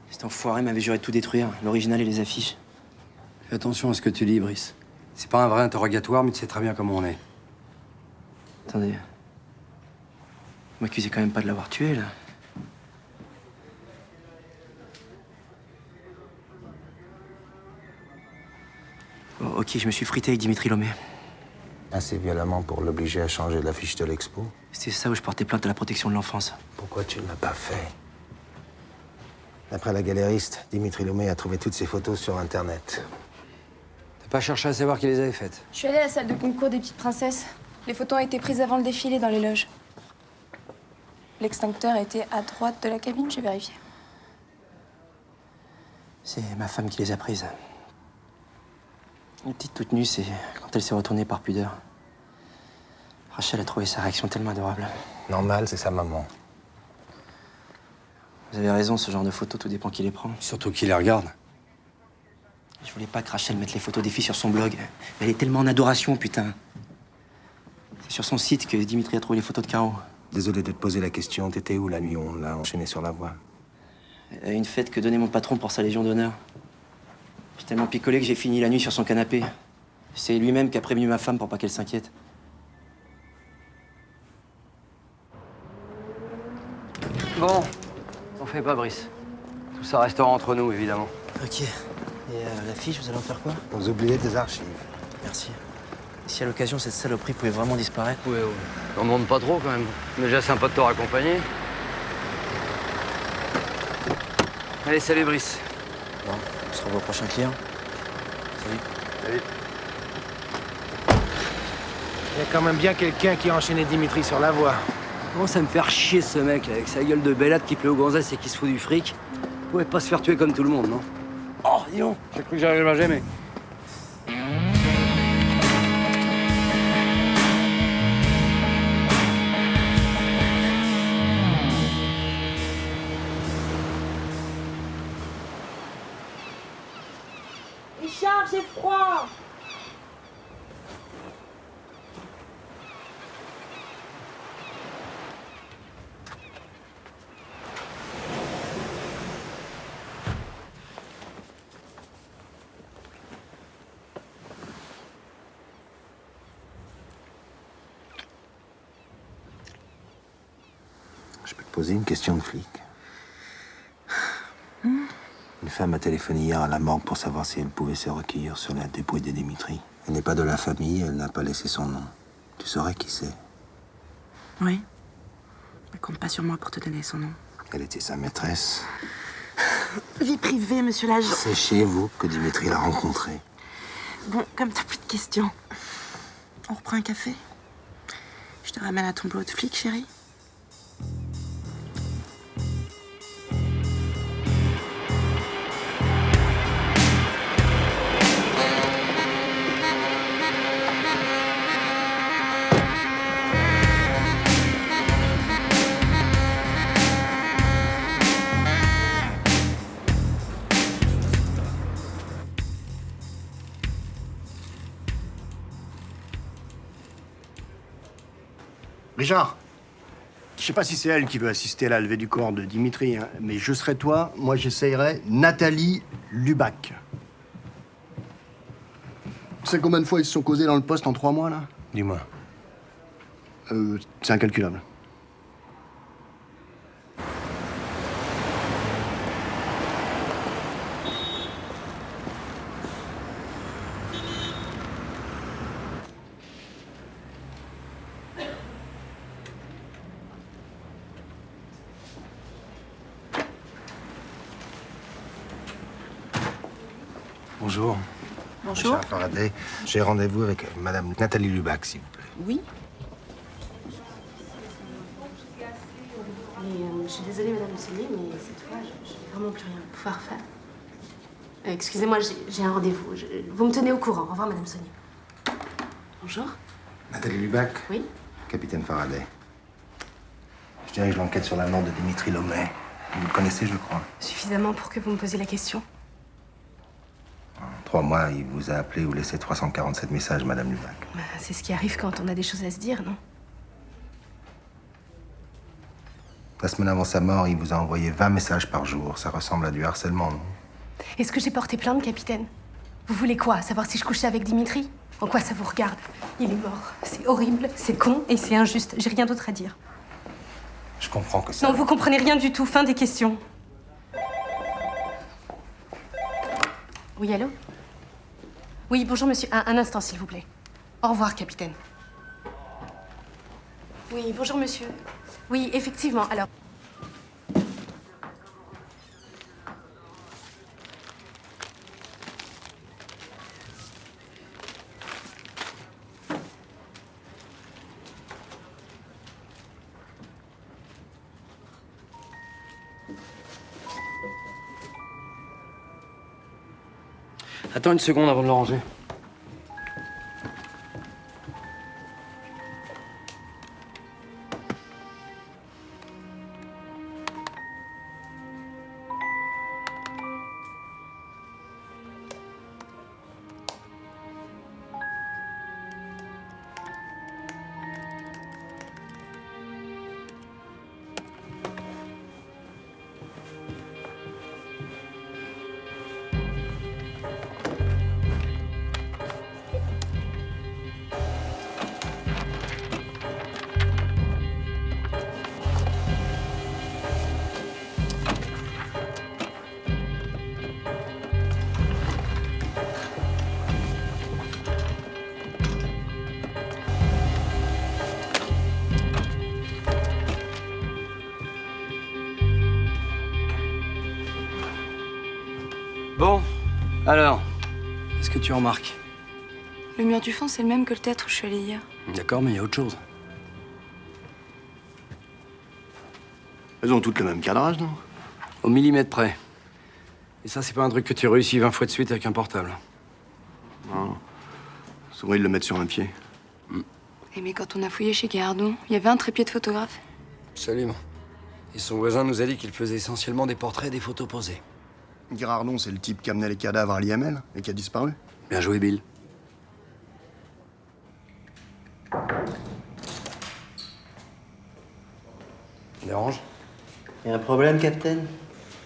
Cet enfoiré m'avait juré de tout détruire, l'original et les affiches. Fais attention à ce que tu dis, Brice. C'est pas un vrai interrogatoire, mais tu sais très bien comment on est. Attendez. Vous m'accusez quand même pas de l'avoir tué, là. Oh, ok, je me suis frité avec Dimitri Lomé. Assez violemment pour l'obliger à changer l'affiche de l'expo. C'était ça où je portais plainte à la protection de l'enfance. Pourquoi tu ne l'as pas fait? D'après la galériste, Dimitri Lomé a trouvé toutes ses photos sur Internet. T'as pas cherché à savoir qui les avait faites? Je suis allée à la salle de concours des petites princesses. Les photos ont été prises avant le défilé dans les loges. L'extincteur était à droite de la cabine, j'ai vérifié. C'est ma femme qui les a prises. La petite toute nue, c'est quand elle s'est retournée par pudeur. Rachel a trouvé sa réaction tellement adorable. Normal, c'est sa maman. Vous avez raison, ce genre de photos, tout dépend qui les prend. Surtout qui les regarde. Je voulais pas que Rachel mette les photos des filles sur son blog. Mais elle est tellement en adoration, putain. C'est sur son site que Dimitri a trouvé les photos de Caro. Désolé de te poser la question. T'étais où la nuit? On l'a enchaîné sur la voie. À une fête que donnait mon patron pour sa Légion d'honneur. J'ai tellement picolé que j'ai fini la nuit sur son canapé. C'est lui-même qui a prévenu ma femme pour pas qu'elle s'inquiète. Bon, t'en fais pas, Brice. Tout ça restera entre nous, évidemment. Ok. Et la fiche, vous allez en faire quoi? Vous oubliez des archives. Merci. Et si à l'occasion, cette saloperie pouvait vraiment disparaître? Ouais. T'en demandes pas trop, quand même. Déjà sympa de te raccompagner. Allez, salut, Brice. Bon, on se revoit au prochain client. Salut. Salut. Il y a quand même bien quelqu'un qui a enchaîné Dimitri sur la voie. Comment ça me faire chier, ce mec, là, avec sa gueule de bellade qui plaît aux gonzesses et qui se fout du fric. Il pouvait pas se faire tuer comme tout le monde, non? Oh, dis donc, j'ai cru que j'arriverais jamais. Richard, j'ai froid. Je peux te poser une question de flic. Une femme a téléphoné hier à la morgue pour savoir si elle pouvait se recueillir sur la dépouille de Dimitri. Elle n'est pas de la famille, elle n'a pas laissé son nom. Tu saurais qui c'est? Oui. Elle compte pas sur moi pour te donner son nom. Elle était sa maîtresse. Vie privée, monsieur l'agent. C'est chez vous que Dimitri l'a rencontrée. Bon, comme t'as plus de questions, on reprend un café? Je te ramène à ton boulot de flic, chérie. Richard, je sais pas si c'est elle qui veut assister à la levée du corps de Dimitri, hein, mais je serais toi, moi j'essayerais Nathalie Lubac. Tu sais combien de fois ils se sont causés dans le poste en 3 mois, là? Dis-moi. C'est incalculable. Bonjour. Bonjour. Richard Faraday. J'ai rendez-vous avec Madame Nathalie Lubac, s'il vous plaît. Oui. Je suis désolée, Madame Muselier, mais cette fois, je n'ai vraiment plus rien pouvoir faire. Excusez-moi, j'ai un rendez-vous. Vous me tenez au courant. Au revoir, Madame Saunier. Bonjour. Nathalie Lubac. Oui. Capitaine Faraday. Je dirige l'enquête sur la mort de Dimitri Lomet. Vous le connaissez, je crois. Suffisamment pour que vous me posiez la question. En 3 mois, il vous a appelé ou laissé 347 messages, Madame Lubac. Bah, c'est ce qui arrive quand on a des choses à se dire, non? La semaine avant sa mort, il vous a envoyé 20 messages par jour. Ça ressemble à du harcèlement, non? Est-ce que j'ai porté plainte, capitaine? Vous voulez quoi? Savoir si je couchais avec Dimitri? En quoi ça vous regarde? Il est mort. C'est horrible, c'est con et c'est injuste. J'ai rien d'autre à dire. Je comprends que ça... Non, vous comprenez rien du tout. Fin des questions. Oui, allô? Oui, bonjour, monsieur. Un instant, s'il vous plaît. Au revoir, capitaine. Oui, bonjour, monsieur. Oui, effectivement, alors... Attends une seconde avant de le ranger. Bon, alors, qu'est-ce que tu remarques? Le mur du fond, c'est le même que le théâtre où je suis allée hier. D'accord, mais il y a autre chose. Elles ont toutes le même cadrage, non? Au millimètre près. Et ça, c'est pas un truc que tu réussis 20 fois de suite avec un portable. Non. Souvent, ils le mettent sur un pied. Eh, mais quand on a fouillé chez Guéardon, il y avait un trépied de photographe. Absolument. Et son voisin nous a dit qu'il faisait essentiellement des portraits et des photos posées. Guérardon, c'est le type qui amenait les cadavres à l'IML et qui a disparu. Bien joué, Bill. Dérange? Y a un problème, Capitaine?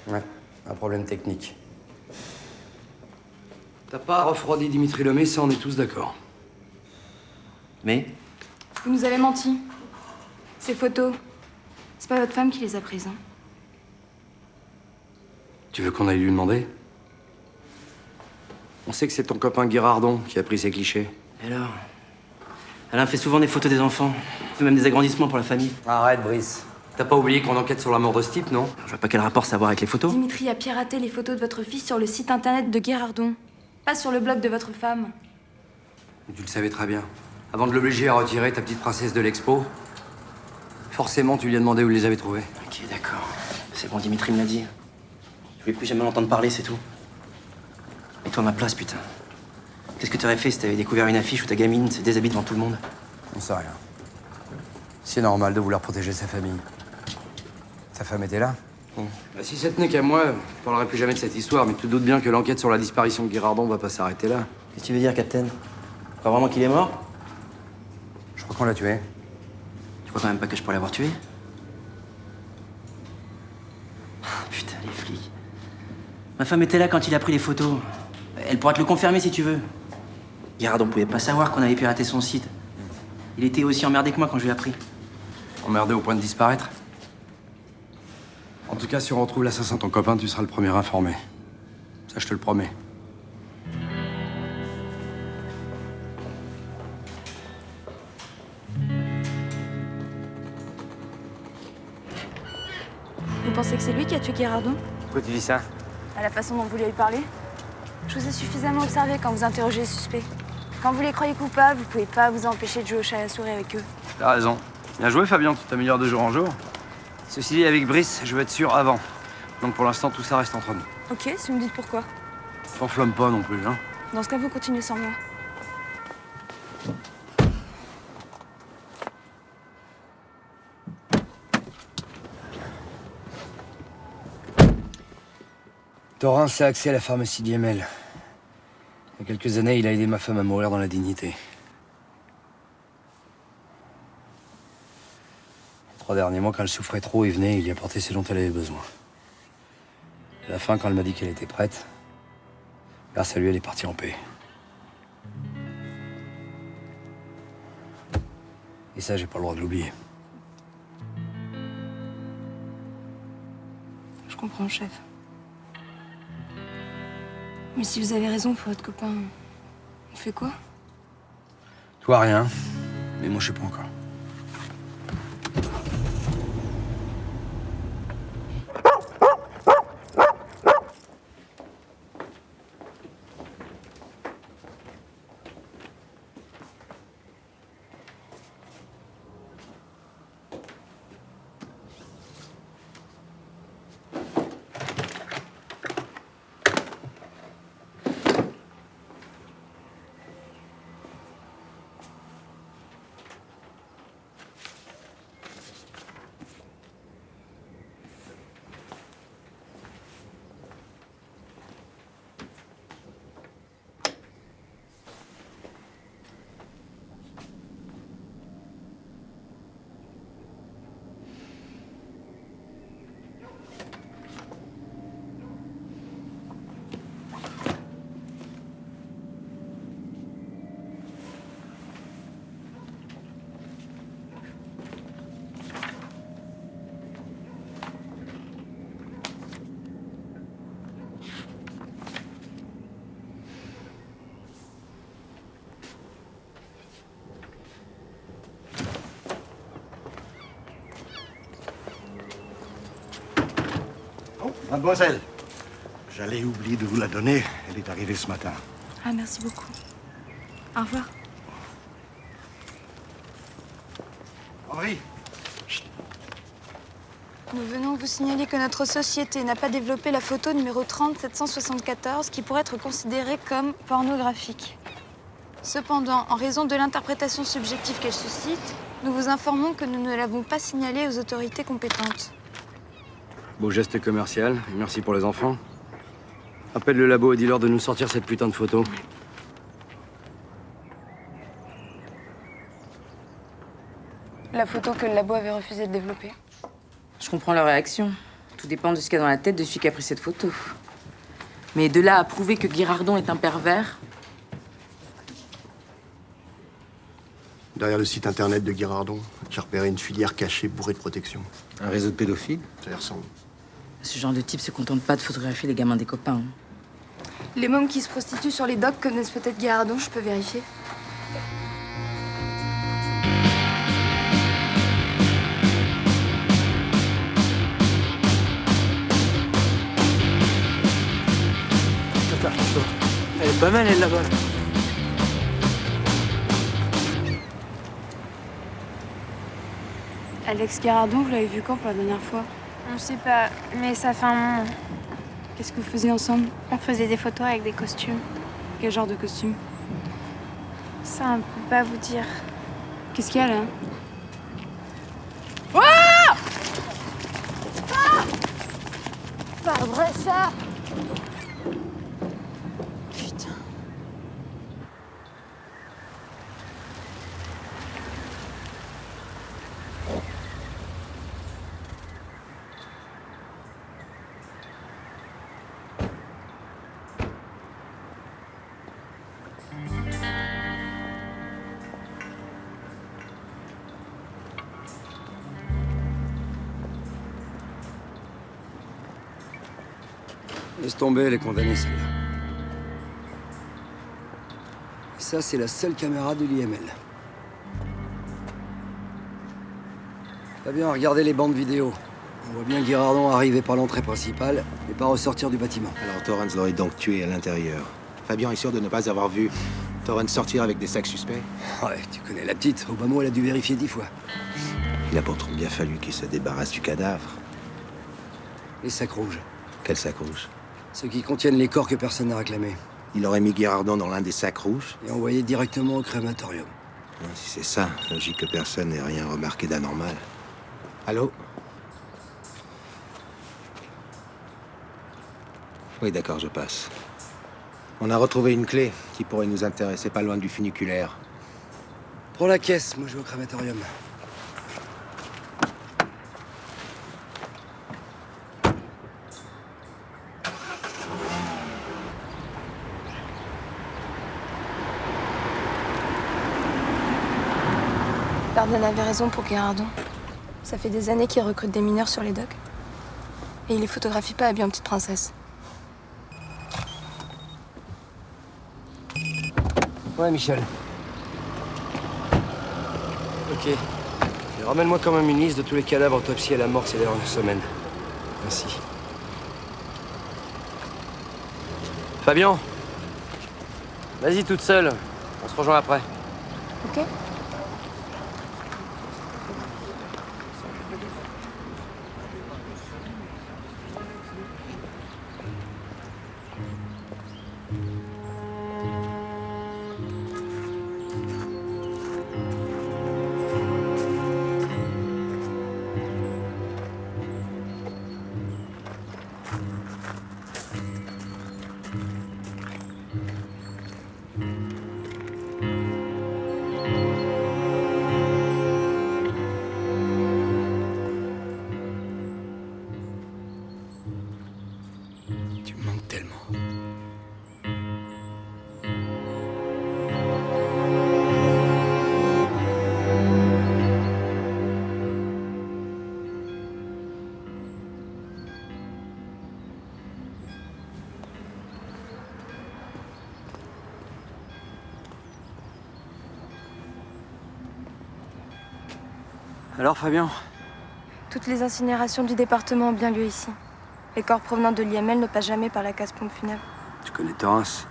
Ouais, un problème technique. T'as pas refroidi Dimitri Lomet, ça on est tous d'accord. Mais? Vous nous avez menti. Ces photos, c'est pas votre femme qui les a prises, hein. Tu veux qu'on aille lui demander? On sait que c'est ton copain Guérardon qui a pris ces clichés. Et alors? Alain fait souvent des photos des enfants. Il fait même des agrandissements pour la famille. Arrête, Brice. T'as pas oublié qu'on enquête sur la mort de ce type, non? Je vois pas quel rapport ça a à voir avec les photos. Dimitri a piraté les photos de votre fille sur le site internet de Guérardon. Pas sur le blog de votre femme. Tu le savais très bien. Avant de l'obliger à retirer ta petite princesse de l'expo, forcément tu lui as demandé où il les avait trouvés. Ok, d'accord. C'est bon, Dimitri me l'a dit. Je voulais plus jamais l'entendre parler, c'est tout. Mets-toi à ma place, putain. Qu'est-ce que t'aurais fait si t'avais découvert une affiche où ta gamine se déshabille devant tout le monde? On sait rien. C'est normal de vouloir protéger sa famille. Sa femme était là. Bah, si ça tenait qu'à moi, je parlerais plus jamais de cette histoire, mais tu te doutes bien que l'enquête sur la disparition de Guérardon va pas s'arrêter là. Qu'est-ce que tu veux dire, Capitaine? Tu crois vraiment qu'il est mort? Je crois qu'on l'a tué. Tu crois quand même pas que je pourrais l'avoir tué? Ah, putain, les flics. Ma femme était là quand il a pris les photos. Elle pourra te le confirmer si tu veux. Girardon pouvait pas savoir qu'on avait piraté son site. Il était aussi emmerdé que moi quand je lui ai appris. Emmerdé au point de disparaître? En tout cas, si on retrouve l'assassin, ton copain, tu seras le premier informé. Ça, je te le promets. Vous pensez que c'est lui qui a tué Girardon? Pourquoi tu dis ça? À la façon dont vous lui avez parlé. Je vous ai suffisamment observé quand vous interrogez les suspects. Quand vous les croyez coupables, vous pouvez pas vous empêcher de jouer au chat et à la souris avec eux. T'as raison. Bien joué, Fabien, tu t'améliores de jour en jour. Ceci dit, avec Brice, je veux être sûr avant. Donc pour l'instant, tout ça reste entre nous. Ok, si vous me dites pourquoi. T'enflamme pas non plus, hein. Dans ce cas, vous continuez sans moi. Thorin s'est axé à la pharmacie d'IML. Il y a quelques années, il a aidé ma femme à mourir dans la dignité. Les 3 derniers mois, quand elle souffrait trop, il venait et il lui apportait ce dont elle avait besoin. À la fin, quand elle m'a dit qu'elle était prête, grâce à lui, elle est partie en paix. Et ça, j'ai pas le droit de l'oublier. Je comprends, chef. Mais si vous avez raison pour votre copain, on fait quoi? Toi, rien. Mais moi, je sais pas encore. Mademoiselle, j'allais oublier de vous la donner. Elle est arrivée ce matin. Ah, merci beaucoup. Au revoir. Henri. Nous venons vous signaler que notre société n'a pas développé la photo numéro 30774 qui pourrait être considérée comme pornographique. Cependant, en raison de l'interprétation subjective qu'elle suscite, nous vous informons que nous ne l'avons pas signalée aux autorités compétentes. Beau geste commercial, et merci pour les enfants. Appelle le labo et dis-leur de nous sortir cette putain de photo. La photo que le labo avait refusé de développer. Je comprends leur réaction. Tout dépend de ce qu'il y a dans la tête de celui qui a pris cette photo. Mais de là à prouver que Girardon est un pervers... Derrière le site internet de Girardon, j'ai repéré une filière cachée bourrée de protection. Un réseau de pédophiles? Ça y ressemble. Ce genre de type se contente pas de photographier les gamins des copains. hein. Les mômes qui se prostituent sur les docks connaissent peut-être Girardon, je peux vérifier. Elle est pas mal, elle, là-bas. Alex Girardon, vous l'avez vu quand pour la dernière fois? On sait pas, mais ça fait un moment. Qu'est-ce que vous faisiez ensemble? On faisait des photos avec des costumes. Quel genre de costume? Ça, on peut pas vous dire. Qu'est-ce qu'il y a là? Ah! Pas vrai ça! Putain. Laisse tomber, elle est condamnée, celle-là. Et ça, c'est la seule caméra de l'IML. Fabien, regardez les bandes vidéo. On voit bien Guirardon arriver par l'entrée principale et pas ressortir du bâtiment. Alors Torrance l'aurait donc tué à l'intérieur. Fabian est sûr de ne pas avoir vu Torrance sortir avec des sacs suspects? Ouais, tu connais la petite. Obama, elle a dû vérifier 10 fois. Il a pourtant bien fallu qu'il se débarrasse du cadavre. Les sacs rouges. Quel sac rouge? Ceux qui contiennent les corps que personne n'a réclamés. Il aurait mis Guirardon dans l'un des sacs rouges? Et envoyé directement au crématorium. Si c'est ça, logique que personne n'ait rien remarqué d'anormal. Allô? Oui, d'accord, je passe. On a retrouvé une clé qui pourrait nous intéresser pas loin du funiculaire. Prends la caisse, moi je vais au crématorium. Darden avait raison pour Guirardon. Ça fait des années qu'il recrute des mineurs sur les docks. Et il les photographie pas habillés en petite princesse. Ouais, Michel. Ok. Et ramène-moi quand même une liste de tous les cadavres autopsiés à la mort ces dernières semaines. Merci. Fabien. Vas-y toute seule. On se rejoint après. Ok. Tu me manques tellement. Alors, Fabien? Toutes les incinérations du département ont bien lieu ici. Les corps provenant de l'IML ne passent jamais par la case-pompe funèbre. Tu connais Torrance.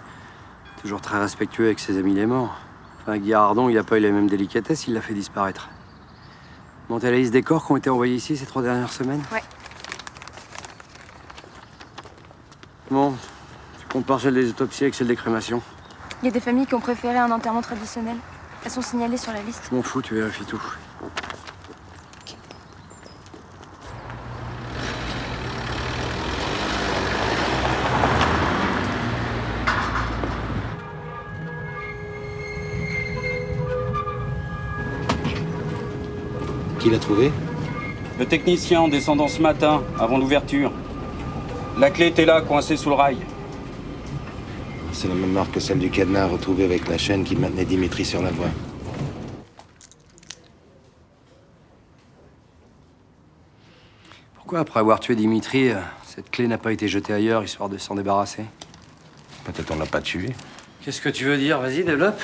Toujours très respectueux avec ses amis les morts. Enfin, Guirardon, il a pas eu les mêmes délicatesses, il l'a fait disparaître. Bon, t'as la liste des corps qui ont été envoyés ici ces 3 dernières semaines? Ouais. Bon, tu compares celle des autopsies avec celle des crémations. Il y a des familles qui ont préféré un enterrement traditionnel. Elles sont signalées sur la liste. Je m'en fous, tu vérifies tout. Qui l'a trouvé? Le technicien en descendant ce matin, avant l'ouverture. La clé était là, coincée sous le rail. C'est la même marque que celle du cadenas retrouvée avec la chaîne qui maintenait Dimitri sur la voie. Pourquoi, après avoir tué Dimitri, cette clé n'a pas été jetée ailleurs, histoire de s'en débarrasser? Peut-être on l'a pas tué. Qu'est-ce que tu veux dire? Vas-y, développe.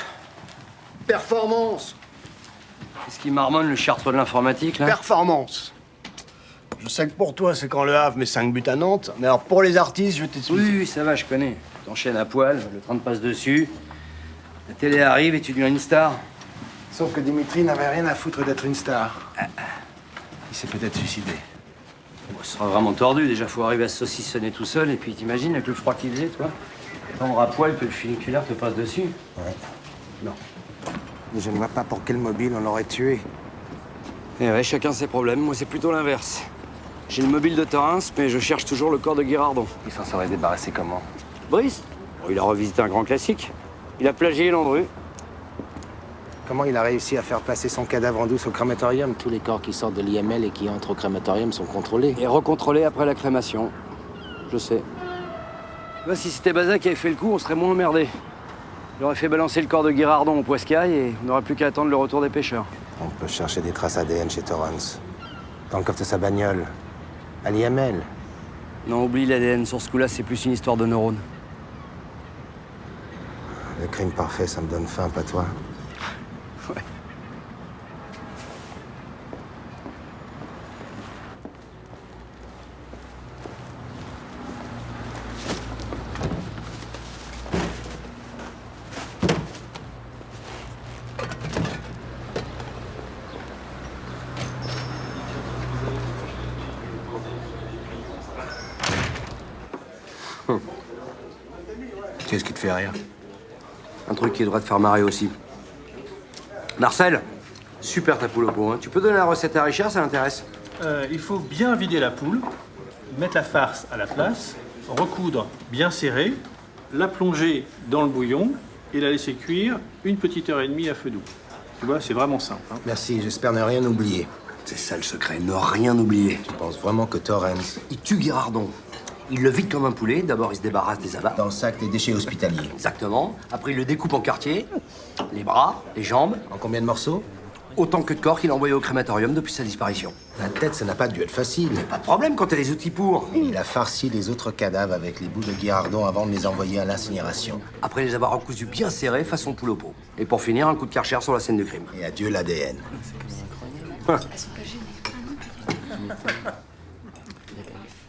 Performance. Qu'est-ce qui marmonne, le chartreux de l'informatique, là? Performance. Je sais que pour toi, c'est quand le Havre met 5 buts à Nantes, mais alors pour les artistes, je vais t'expliquer. Oui, ça va, je connais. T'enchaînes à poil, le train te passe dessus, la télé arrive et tu deviens une star. Sauf que Dimitri n'avait rien à foutre d'être une star. Il s'est peut-être suicidé. Bon, ce sera vraiment tordu, déjà, faut arriver à se saucissonner tout seul, et puis t'imagines, avec le froid qu'il faisait, toi, prendre à poil que le funiculaire te passe dessus. Ouais. Non. Mais je ne vois pas pour quel mobile on l'aurait tué. Eh ouais, chacun ses problèmes. Moi, c'est plutôt l'inverse. J'ai le mobile de Torrance, mais je cherche toujours le corps de Guirardon. Il s'en serait débarrassé comment? Brice? Bon, il a revisité un grand classique. Il a plagié Landru. Comment il a réussi à faire passer son cadavre en douce au crématorium? Tous les corps qui sortent de l'IML et qui entrent au crématorium sont contrôlés. Et recontrôlé après la crémation. Je sais. Bah, si c'était Baza qui avait fait le coup, on serait moins emmerdé. Il aurait fait balancer le corps de Guirardon au Poiscaille et on n'aurait plus qu'à attendre le retour des pêcheurs. On peut chercher des traces ADN chez Torrance. Dans le coffre de sa bagnole. À l'IML. Non, oublie l'ADN. Sur ce coup-là, c'est plus une histoire de neurones. Le crime parfait, ça me donne faim, pas toi. Ouais. Qu'est-ce qui te fait rire? Un truc qui devrait te faire marrer aussi. Marcel, super ta poule au pot, hein. Tu peux donner la recette à Richard, ça l'intéresse. Il faut bien vider la poule, mettre la farce à la place, recoudre bien serré, la plonger dans le bouillon et la laisser cuire une petite heure et demie à feu doux. Tu vois, c'est vraiment simple. Hein. Merci, j'espère ne rien oublier. C'est ça le secret, ne rien oublier. Tu penses vraiment que Torrance... Il tue Guirardon. Il le vide comme un poulet. D'abord, il se débarrasse des abats. Dans le sac des déchets hospitaliers. Exactement. Après, il le découpe en quartiers. Les bras, les jambes. En combien de morceaux? Autant que de corps qu'il a envoyé au crématorium depuis sa disparition. La tête, ça n'a pas dû être facile. Mais pas de problème quand t'as les outils pour. Il a farci les autres cadavres avec les bouts de Guirardon avant de les envoyer à l'incinération. Après les avoir recousus bien serrés façon poule au pot. Et pour finir, un coup de Karcher sur la scène du crime. Et adieu l'ADN.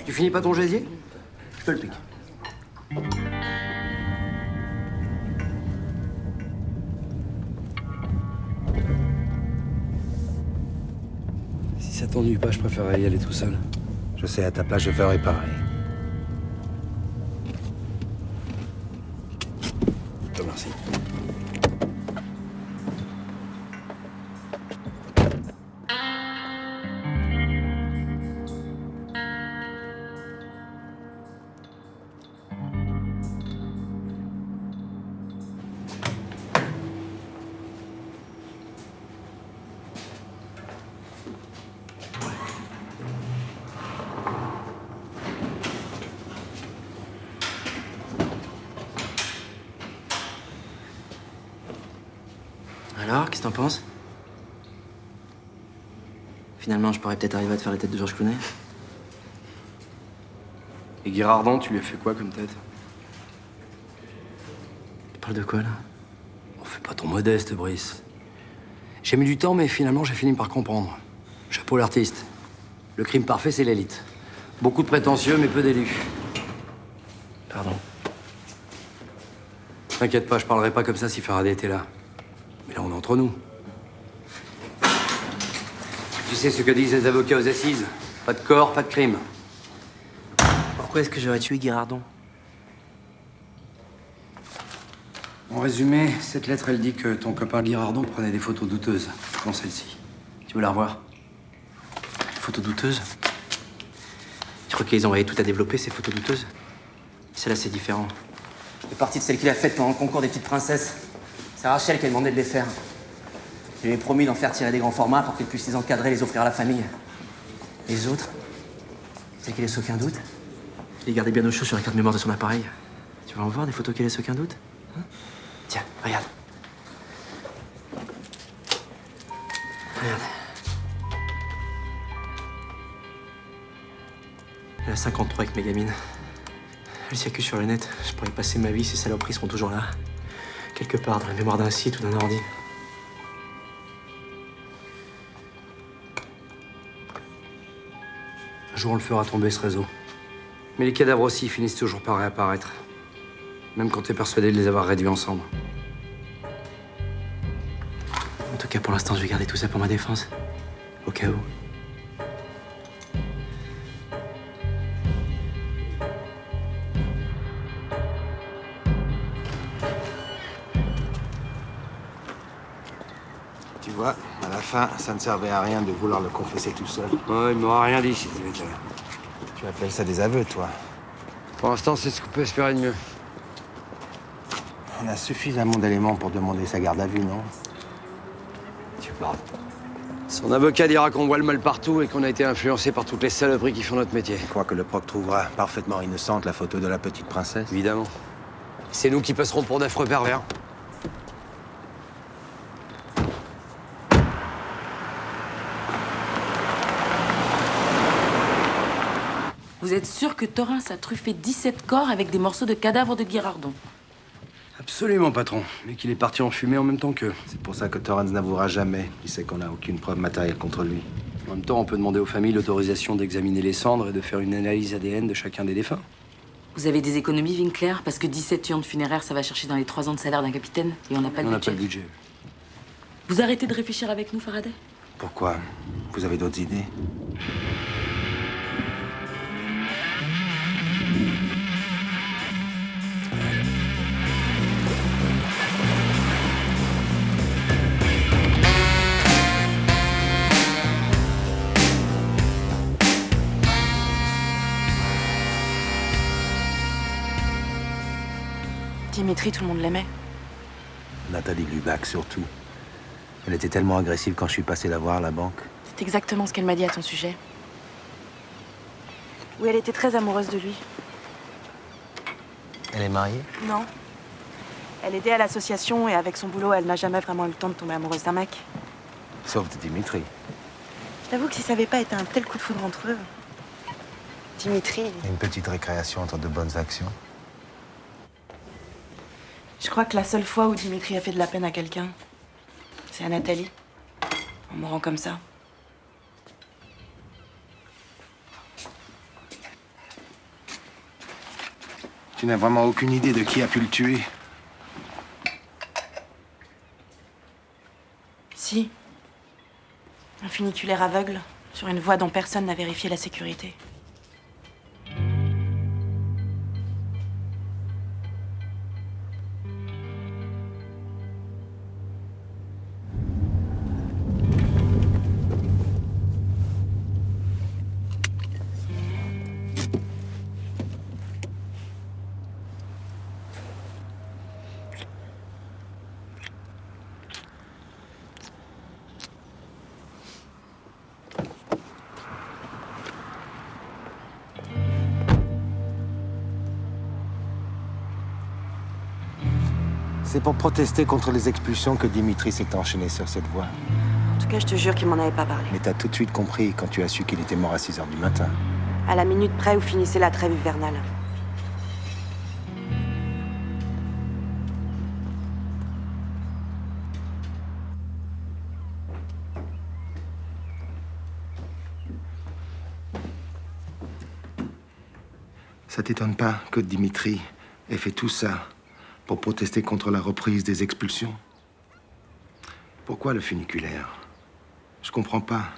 Tu finis pas ton gésier? Je te le pique. Si ça t'ennuie pas, je préférerais y aller tout seul. Je sais, à ta place, je ferais pareil. Je te remercie. Alors, qu'est-ce que t'en penses? Finalement, je pourrais peut-être arriver à te faire la tête de Georges Clooney. Et Guirardon, tu lui as fait quoi comme tête? Tu parles de quoi, là? On fait pas ton modeste, Brice. J'ai mis du temps, mais finalement, j'ai fini par comprendre. Chapeau l'artiste. Le crime parfait, c'est l'élite. Beaucoup de prétentieux, mais peu d'élus. Pardon. T'inquiète pas, je parlerai pas comme ça si Faraday était là. Mais là, on est entre nous. Tu sais ce que disent les avocats aux assises? Pas de corps, pas de crime. Pourquoi est-ce que j'aurais tué Guirardon? En résumé, cette lettre, elle dit que ton copain Guirardon prenait des photos douteuses, comme celle-ci. Tu veux la revoir? Photos douteuses? Tu crois qu'ils ont envoyé tout à développer, ces photos douteuses? Celle-là, c'est différent. Je fais partie de celle qu'il a faite pendant le concours des petites princesses. C'est Rachel qui a demandé de les faire. Je lui ai promis d'en faire tirer des grands formats pour qu'elle puisse les encadrer et les offrir à la famille. Les autres, celles qui laissent aucun doute, je les gardais bien au chaud sur la carte mémoire de son appareil. Tu veux en voir des photos qui laissent aucun doute? Hein? Tiens, regarde. Regarde. Elle a 53 avec mes gamines. Elle circule sur le net. Je pourrais passer ma vie, ces saloperies seront toujours là. Quelque part dans la mémoire d'un site ou d'un ordi. Un jour, on le fera tomber, ce réseau. Mais les cadavres aussi finissent toujours par réapparaître. Même quand t'es persuadé de les avoir réduits ensemble. En tout cas, pour l'instant, je vais garder tout ça pour ma défense. Au cas où. Tu vois, à la fin, ça ne servait à rien de vouloir le confesser tout seul. Ouais, il m'aura rien dit si tu l'étais là. Tu appelles ça des aveux, toi? Pour l'instant, c'est ce qu'on peut espérer de mieux. On a suffisamment d'éléments pour demander sa garde à vue, non? Tu parles. Son avocat dira qu'on voit le mal partout et qu'on a été influencé par toutes les saloperies qui font notre métier. Je crois que le proc trouvera parfaitement innocente la photo de la petite princesse. Évidemment. C'est nous qui passerons pour d'affreux pervers. Vous êtes sûr que Torrens a truffé 17 corps avec des morceaux de cadavres de Guirardon? Absolument, patron. Mais qu'il est parti en fumée en même temps qu'eux. C'est pour ça que Torrens n'avouera jamais. Il sait qu'on n'a aucune preuve matérielle contre lui. En même temps, on peut demander aux familles l'autorisation d'examiner les cendres et de faire une analyse ADN de chacun des défunts. Vous avez des économies, Winkler? Parce que 17 urnes funéraires, ça va chercher dans les 3 ans de salaire d'un capitaine. Et on n'a pas le budget. On n'a pas le budget. Vous arrêtez de réfléchir avec nous, Faraday? Pourquoi? Vous avez d'autres idées? Dimitri, tout le monde l'aimait. Nathalie Lubac, surtout. Elle était tellement agressive quand je suis passé la voir à la banque. C'est exactement ce qu'elle m'a dit à ton sujet. Oui, elle était très amoureuse de lui. Elle est mariée? Non. Elle aidait à l'association et avec son boulot, elle n'a jamais vraiment eu le temps de tomber amoureuse d'un mec. Sauf de Dimitri. Je t'avoue que si ça n'avait pas été un tel coup de foudre entre eux... Dimitri... Une petite récréation entre de bonnes actions. Je crois que la seule fois où Dimitri a fait de la peine à quelqu'un, c'est à Nathalie. En mourant comme ça. Tu n'as vraiment aucune idée de qui a pu le tuer? Si. Un funiculaire aveugle, sur une voie dont personne n'a vérifié la sécurité. C'est pour protester contre les expulsions que Dimitri s'est enchaîné sur cette voie. En tout cas, je te jure qu'il m'en avait pas parlé. Mais t'as tout de suite compris quand tu as su qu'il était mort à 6 h du matin. À la minute près où finissait la trêve hivernale. Ça t'étonne pas que Dimitri ait fait tout ça pour protester contre la reprise des expulsions? Pourquoi le funiculaire? Je comprends pas.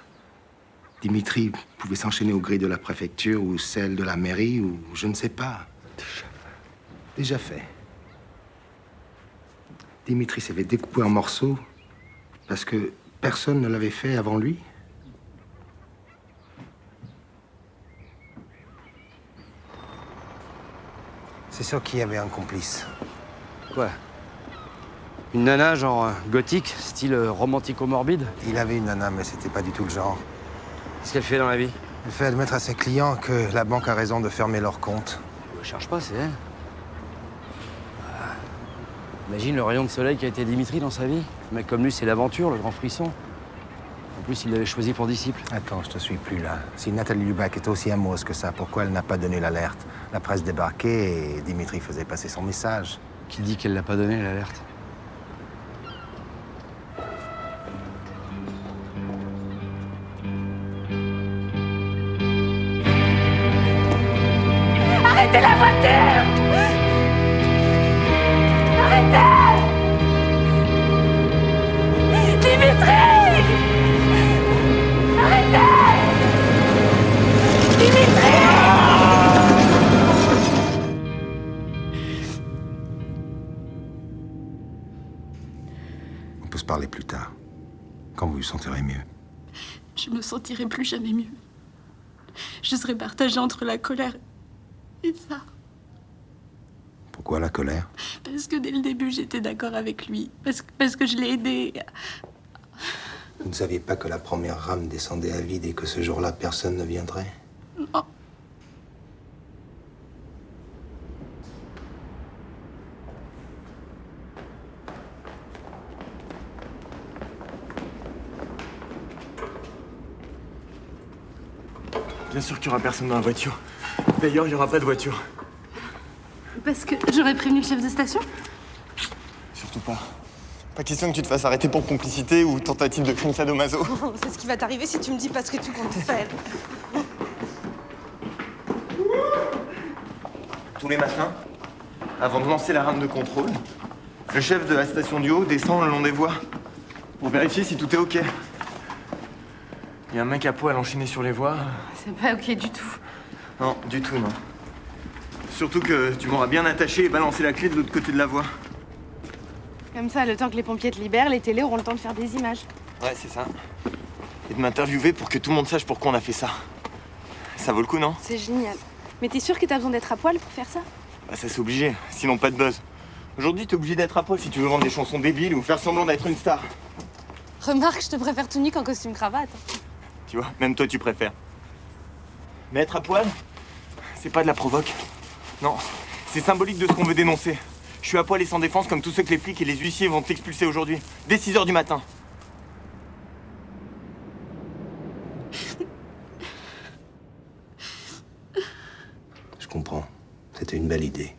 Dimitri pouvait s'enchaîner aux grilles de la préfecture ou celles de la mairie ou je ne sais pas. Déjà fait. Dimitri s'est fait découper en morceaux parce que personne ne l'avait fait avant lui. C'est sûr qu'il y avait un complice. Quoi? Une nana genre gothique, style romantico-morbide? Il avait une nana, mais c'était pas du tout le genre. Qu'est-ce qu'elle fait dans la vie? Elle fait admettre à ses clients que la banque a raison de fermer leur compte. Je cherche pas, c'est elle. Imagine le rayon de soleil qui a été Dimitri dans sa vie. Un mec comme lui, c'est l'aventure, le grand frisson. En plus, il l'avait choisi pour disciple. Attends, je te suis plus là. Si Nathalie Lubac est aussi amoureuse que ça, pourquoi elle n'a pas donné l'alerte? La presse débarquait et Dimitri faisait passer son message. Qui dit qu'elle l'a pas donné, l'alerte? Arrêtez la voiture! Arrêtez! Dimitri! Arrêtez! Dimitri! On peut se parler plus tard, quand vous vous sentirez mieux. Je me sentirai plus jamais mieux. Je serai partagée entre la colère et ça. Pourquoi la colère? Parce que dès le début, j'étais d'accord avec lui. Parce que je l'ai aidé. Vous ne saviez pas que la première rame descendait à vide et que ce jour-là, personne ne viendrait? Non. Bien sûr qu'il y aura personne dans la voiture. D'ailleurs, il n'y aura pas de voiture. Parce que j'aurais prévenu le chef de station? Surtout pas. Pas question que tu te fasses arrêter pour complicité ou tentative de crime sadomaso. C'est ce qui va t'arriver si tu me dis pas ce que tu comptes faire. Tous les matins, avant de lancer la rame de contrôle, le chef de la station du haut descend le long des voies pour vérifier si tout est OK. Il y a un mec à poil enchaîné sur les voies. C'est pas OK du tout. Non, du tout, non. Surtout que tu m'auras bien attaché et balancé la clé de l'autre côté de la voie. Comme ça, le temps que les pompiers te libèrent, les télés auront le temps de faire des images. Ouais, c'est ça. Et de m'interviewer pour que tout le monde sache pourquoi on a fait ça. Ça vaut le coup, non? C'est génial. Mais t'es sûr que t'as besoin d'être à poil pour faire ça? Bah ça c'est obligé, sinon pas de buzz. Aujourd'hui, t'es obligé d'être à poil si tu veux vendre des chansons débiles ou faire semblant d'être une star. Remarque, je te préfère tout nu qu'en costume cravate. Tu vois, même toi tu préfères. Mais être à poil, c'est pas de la provoque. Non, c'est symbolique de ce qu'on veut dénoncer. Je suis à poil et sans défense comme tous ceux que les flics et les huissiers vont t'expulser aujourd'hui, dès 6 h du matin. Je comprends. C'était une belle idée.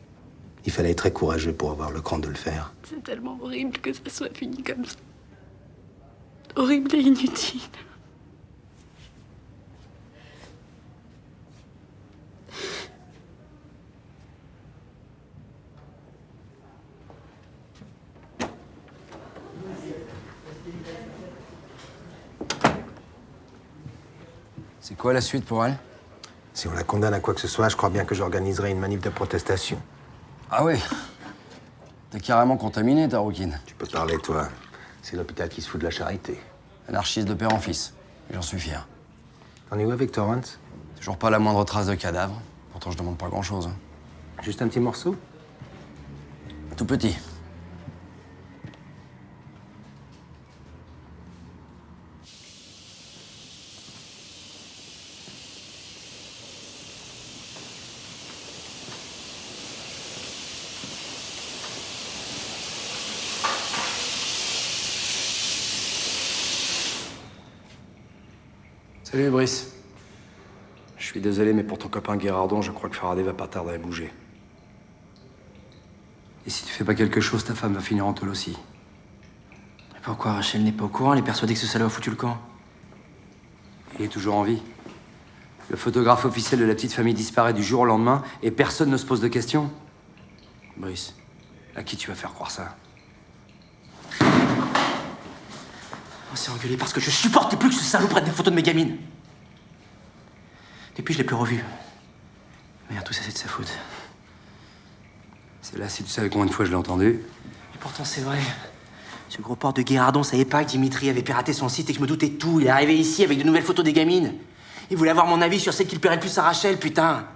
Il fallait être très courageux pour avoir le cran de le faire. C'est tellement horrible que ça soit fini comme ça. Horrible et inutile. C'est quoi la suite pour elle? Si on la condamne à quoi que ce soit, je crois bien que j'organiserai une manif de protestation. Ah ouais? T'es carrément contaminé, ta rouquine. Tu peux parler, toi. C'est l'hôpital qui se fout de la charité. Anarchiste de père en fils. J'en suis fier. T'en es où avec Torrance? Toujours pas la moindre trace de cadavre. Pourtant, je demande pas grand-chose. Juste un petit morceau? Tout petit. Salut, Brice. Je suis désolé, mais pour ton copain Guérardon, je crois que Faraday va pas tarder à bouger. Et si tu fais pas quelque chose, ta femme va finir en tôle aussi. Pourquoi Rachel n'est pas au courant? Elle est persuadée que ce salaud a foutu le camp. Il est toujours en vie. Le photographe officiel de la petite famille disparaît du jour au lendemain et personne ne se pose de questions. Brice, à qui tu vas faire croire ça? On s'est engueulé parce que je supportais plus que ce salaud prenne des photos de mes gamines. Depuis, je l'ai plus revu. Merde, tout ça, c'est de sa faute. C'est là, si tu savais combien de fois je l'ai entendu. Et pourtant, c'est vrai. Ce gros porc de Guérardon savait pas que Dimitri avait piraté son site et que je me doutais de tout. Il est arrivé ici avec de nouvelles photos des gamines. Il voulait avoir mon avis sur celle qu'il plairait le plus à Rachel, putain.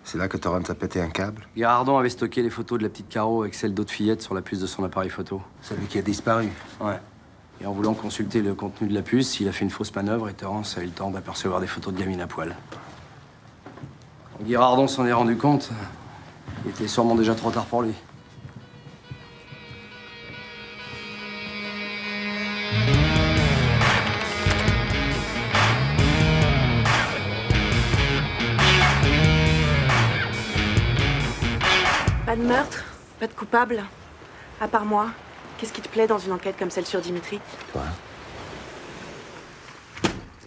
C'est là que Torrance a pété un câble? Guérardon avait stocké les photos de la petite Caro avec celles d'autres fillettes sur la puce de son appareil photo. Celui qui a disparu? Ouais. Et en voulant consulter le contenu de la puce, il a fait une fausse manœuvre et Torrance a eu le temps d'apercevoir des photos de gamines à poil. Quand Guérardon s'en est rendu compte, il était sûrement déjà trop tard pour lui. Pas de meurtre, pas de coupable. À part moi, qu'est-ce qui te plaît dans une enquête comme celle sur Dimitri? Toi.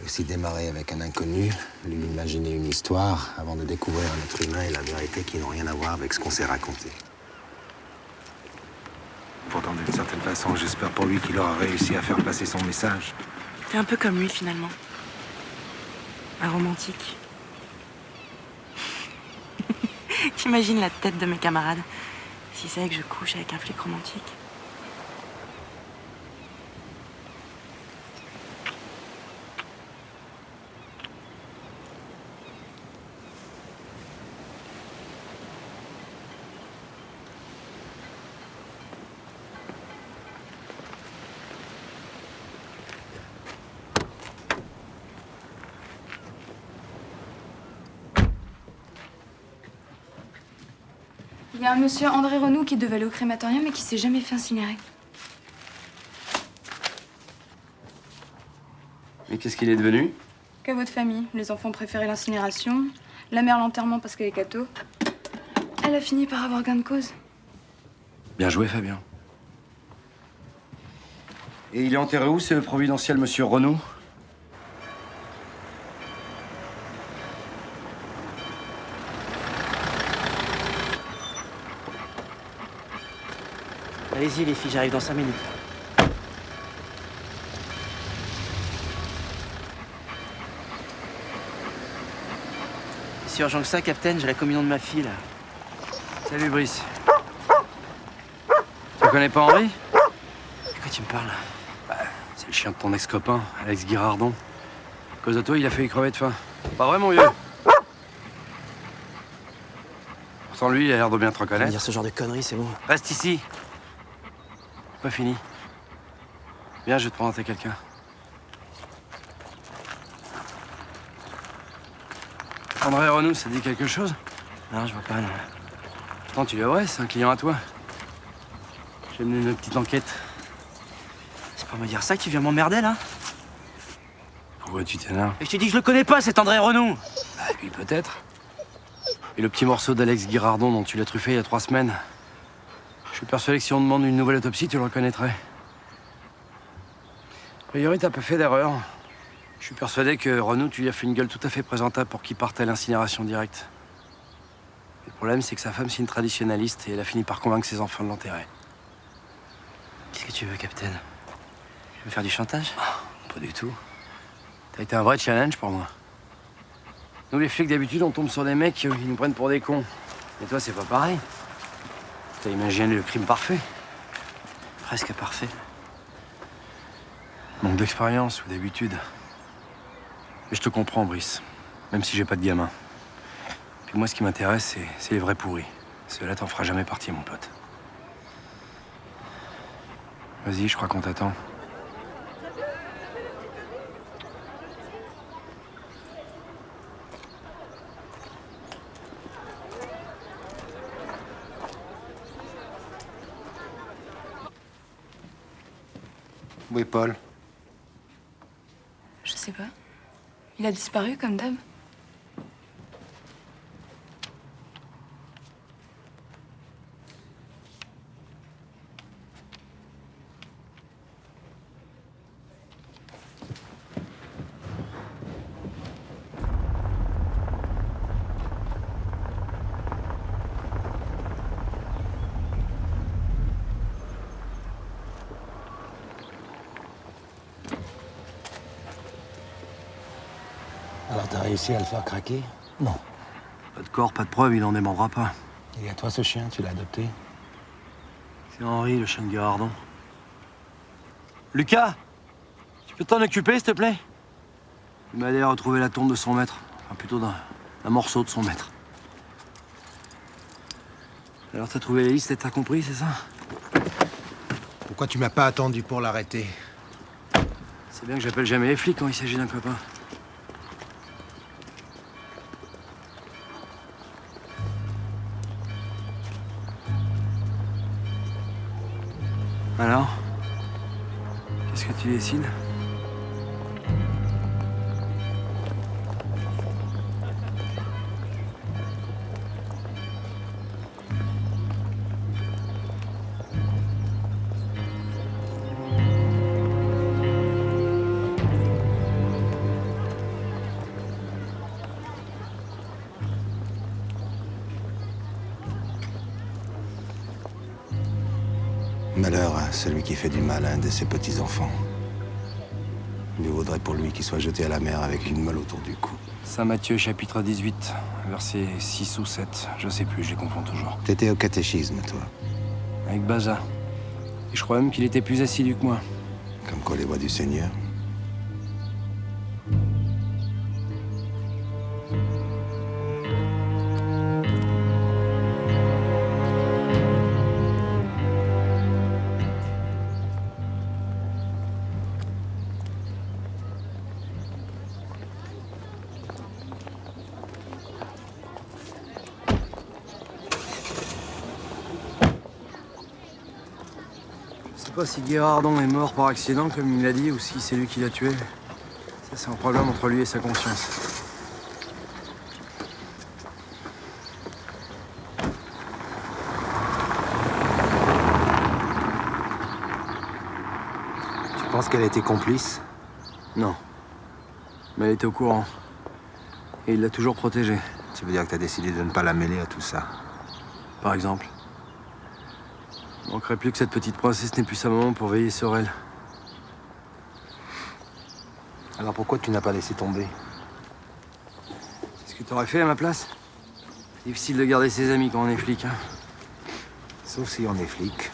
Aussi démarrer avec un inconnu, lui imaginer une histoire avant de découvrir un être humain et la vérité qui n'ont rien à voir avec ce qu'on s'est raconté. Pourtant, d'une certaine façon, j'espère pour lui qu'il aura réussi à faire passer son message. T'es un peu comme lui, finalement. Un romantique. T'imagines la tête de mes camarades s'ils savaient que je couche avec un flic romantique? Il y a un monsieur André Renou qui devait aller au crématorium et qui s'est jamais fait incinérer. Mais qu'est-ce qu'il est devenu? Qu'à votre famille. Les enfants préféraient l'incinération, la mère l'enterrement parce qu'elle est catho. Elle a fini par avoir gain de cause. Bien joué, Fabien. Et il est enterré où, ce providentiel monsieur Renaud? Allez-y, les filles, j'arrive dans 5 minutes. C'est urgent que ça, Capitaine, j'ai la communion de ma fille, là. Salut, Brice. Tu connais pas Henri? De quoi tu me parles? Bah, c'est le chien de ton ex-copain, Alex Guirardon. À cause de toi, il a failli crever de faim. Pas vrai, mon vieux? Pourtant, lui, il a l'air de bien te reconnaître. Dire ce genre de conneries, c'est bon. Reste ici. Pas fini. Viens, je vais te présenter quelqu'un. André Renaud, ça te dit quelque chose? Non, je vois pas, non. Attends, tu devrais, c'est un client à toi. J'ai mené une petite enquête. C'est pour me dire ça que tu viens m'emmerder, là? Pourquoi tu t'énerves? Et je te dis que je le connais pas, cet André Renaud! Bah, lui, peut-être. Et le petit morceau d'Alex Guirardon dont tu l'as truffé il y a 3 semaines. Je suis persuadé que si on demande une nouvelle autopsie, tu le reconnaîtrais. A priori, t'as pas fait d'erreur. Je suis persuadé que Renaud, tu lui as fait une gueule tout à fait présentable pour qu'il parte à l'incinération directe. Le problème, c'est que sa femme, c'est une traditionnaliste et elle a fini par convaincre ses enfants de l'enterrer. Qu'est-ce que tu veux, Capitaine? Tu veux me faire du chantage? Pas du tout. T'as été un vrai challenge pour moi. Nous, les flics, d'habitude, on tombe sur des mecs qui nous prennent pour des cons. Et toi, c'est pas pareil. T'as imaginé le crime parfait. Presque parfait. Manque d'expérience ou d'habitude. Mais je te comprends, Brice. Même si j'ai pas de gamin. Puis moi, ce qui m'intéresse, c'est les vrais pourris. Ceux-là, t'en feras jamais partie, mon pote. Vas-y, je crois qu'on t'attend. Où est Paul? Je sais pas. Il a disparu comme d'hab. Alors t'as réussi à le faire craquer? Non. Pas de corps, pas de preuve, il en démordra pas. Et à toi ce chien, tu l'as adopté? C'est Henri, le chien de Guirardon. Lucas! Tu peux t'en occuper, s'il te plaît? Il m'a aidé à retrouver la tombe de son maître. Enfin, plutôt d'un morceau de son maître. Alors t'as trouvé la liste et t'as compris, c'est ça? Pourquoi tu m'as pas attendu pour l'arrêter? C'est bien que j'appelle jamais les flics quand il s'agit d'un copain. Alors? Qu'est-ce que tu décides? Malheur à celui qui fait du mal à un de ses petits-enfants. Mieux vaudrait pour lui qu'il soit jeté à la mer avec une molle autour du cou. Saint Matthieu, chapitre 18, versets 6 ou 7. Je sais plus, je les confonds toujours. T'étais au catéchisme, toi. Avec Baza. Et je crois même qu'il était plus assidu que moi. Comme quoi les voies du Seigneur. Je sais pas si Guirardon est mort par accident, comme il me l'a dit, ou si c'est lui qui l'a tué. Ça Ça, c'est un problème entre lui et sa conscience. Tu penses qu'elle a été complice? Non. Mais elle était au courant. Et il l'a toujours protégée. Ça veut dire que t'as décidé de ne pas la mêler à tout ça. Par exemple. Il manquerait plus que cette petite princesse n'ait plus sa maman pour veiller sur elle. Alors pourquoi tu n'as pas laissé tomber? C'est ce que t'aurais fait à ma place? Difficile de garder ses amis quand on est flic, hein. Sauf si on est flic.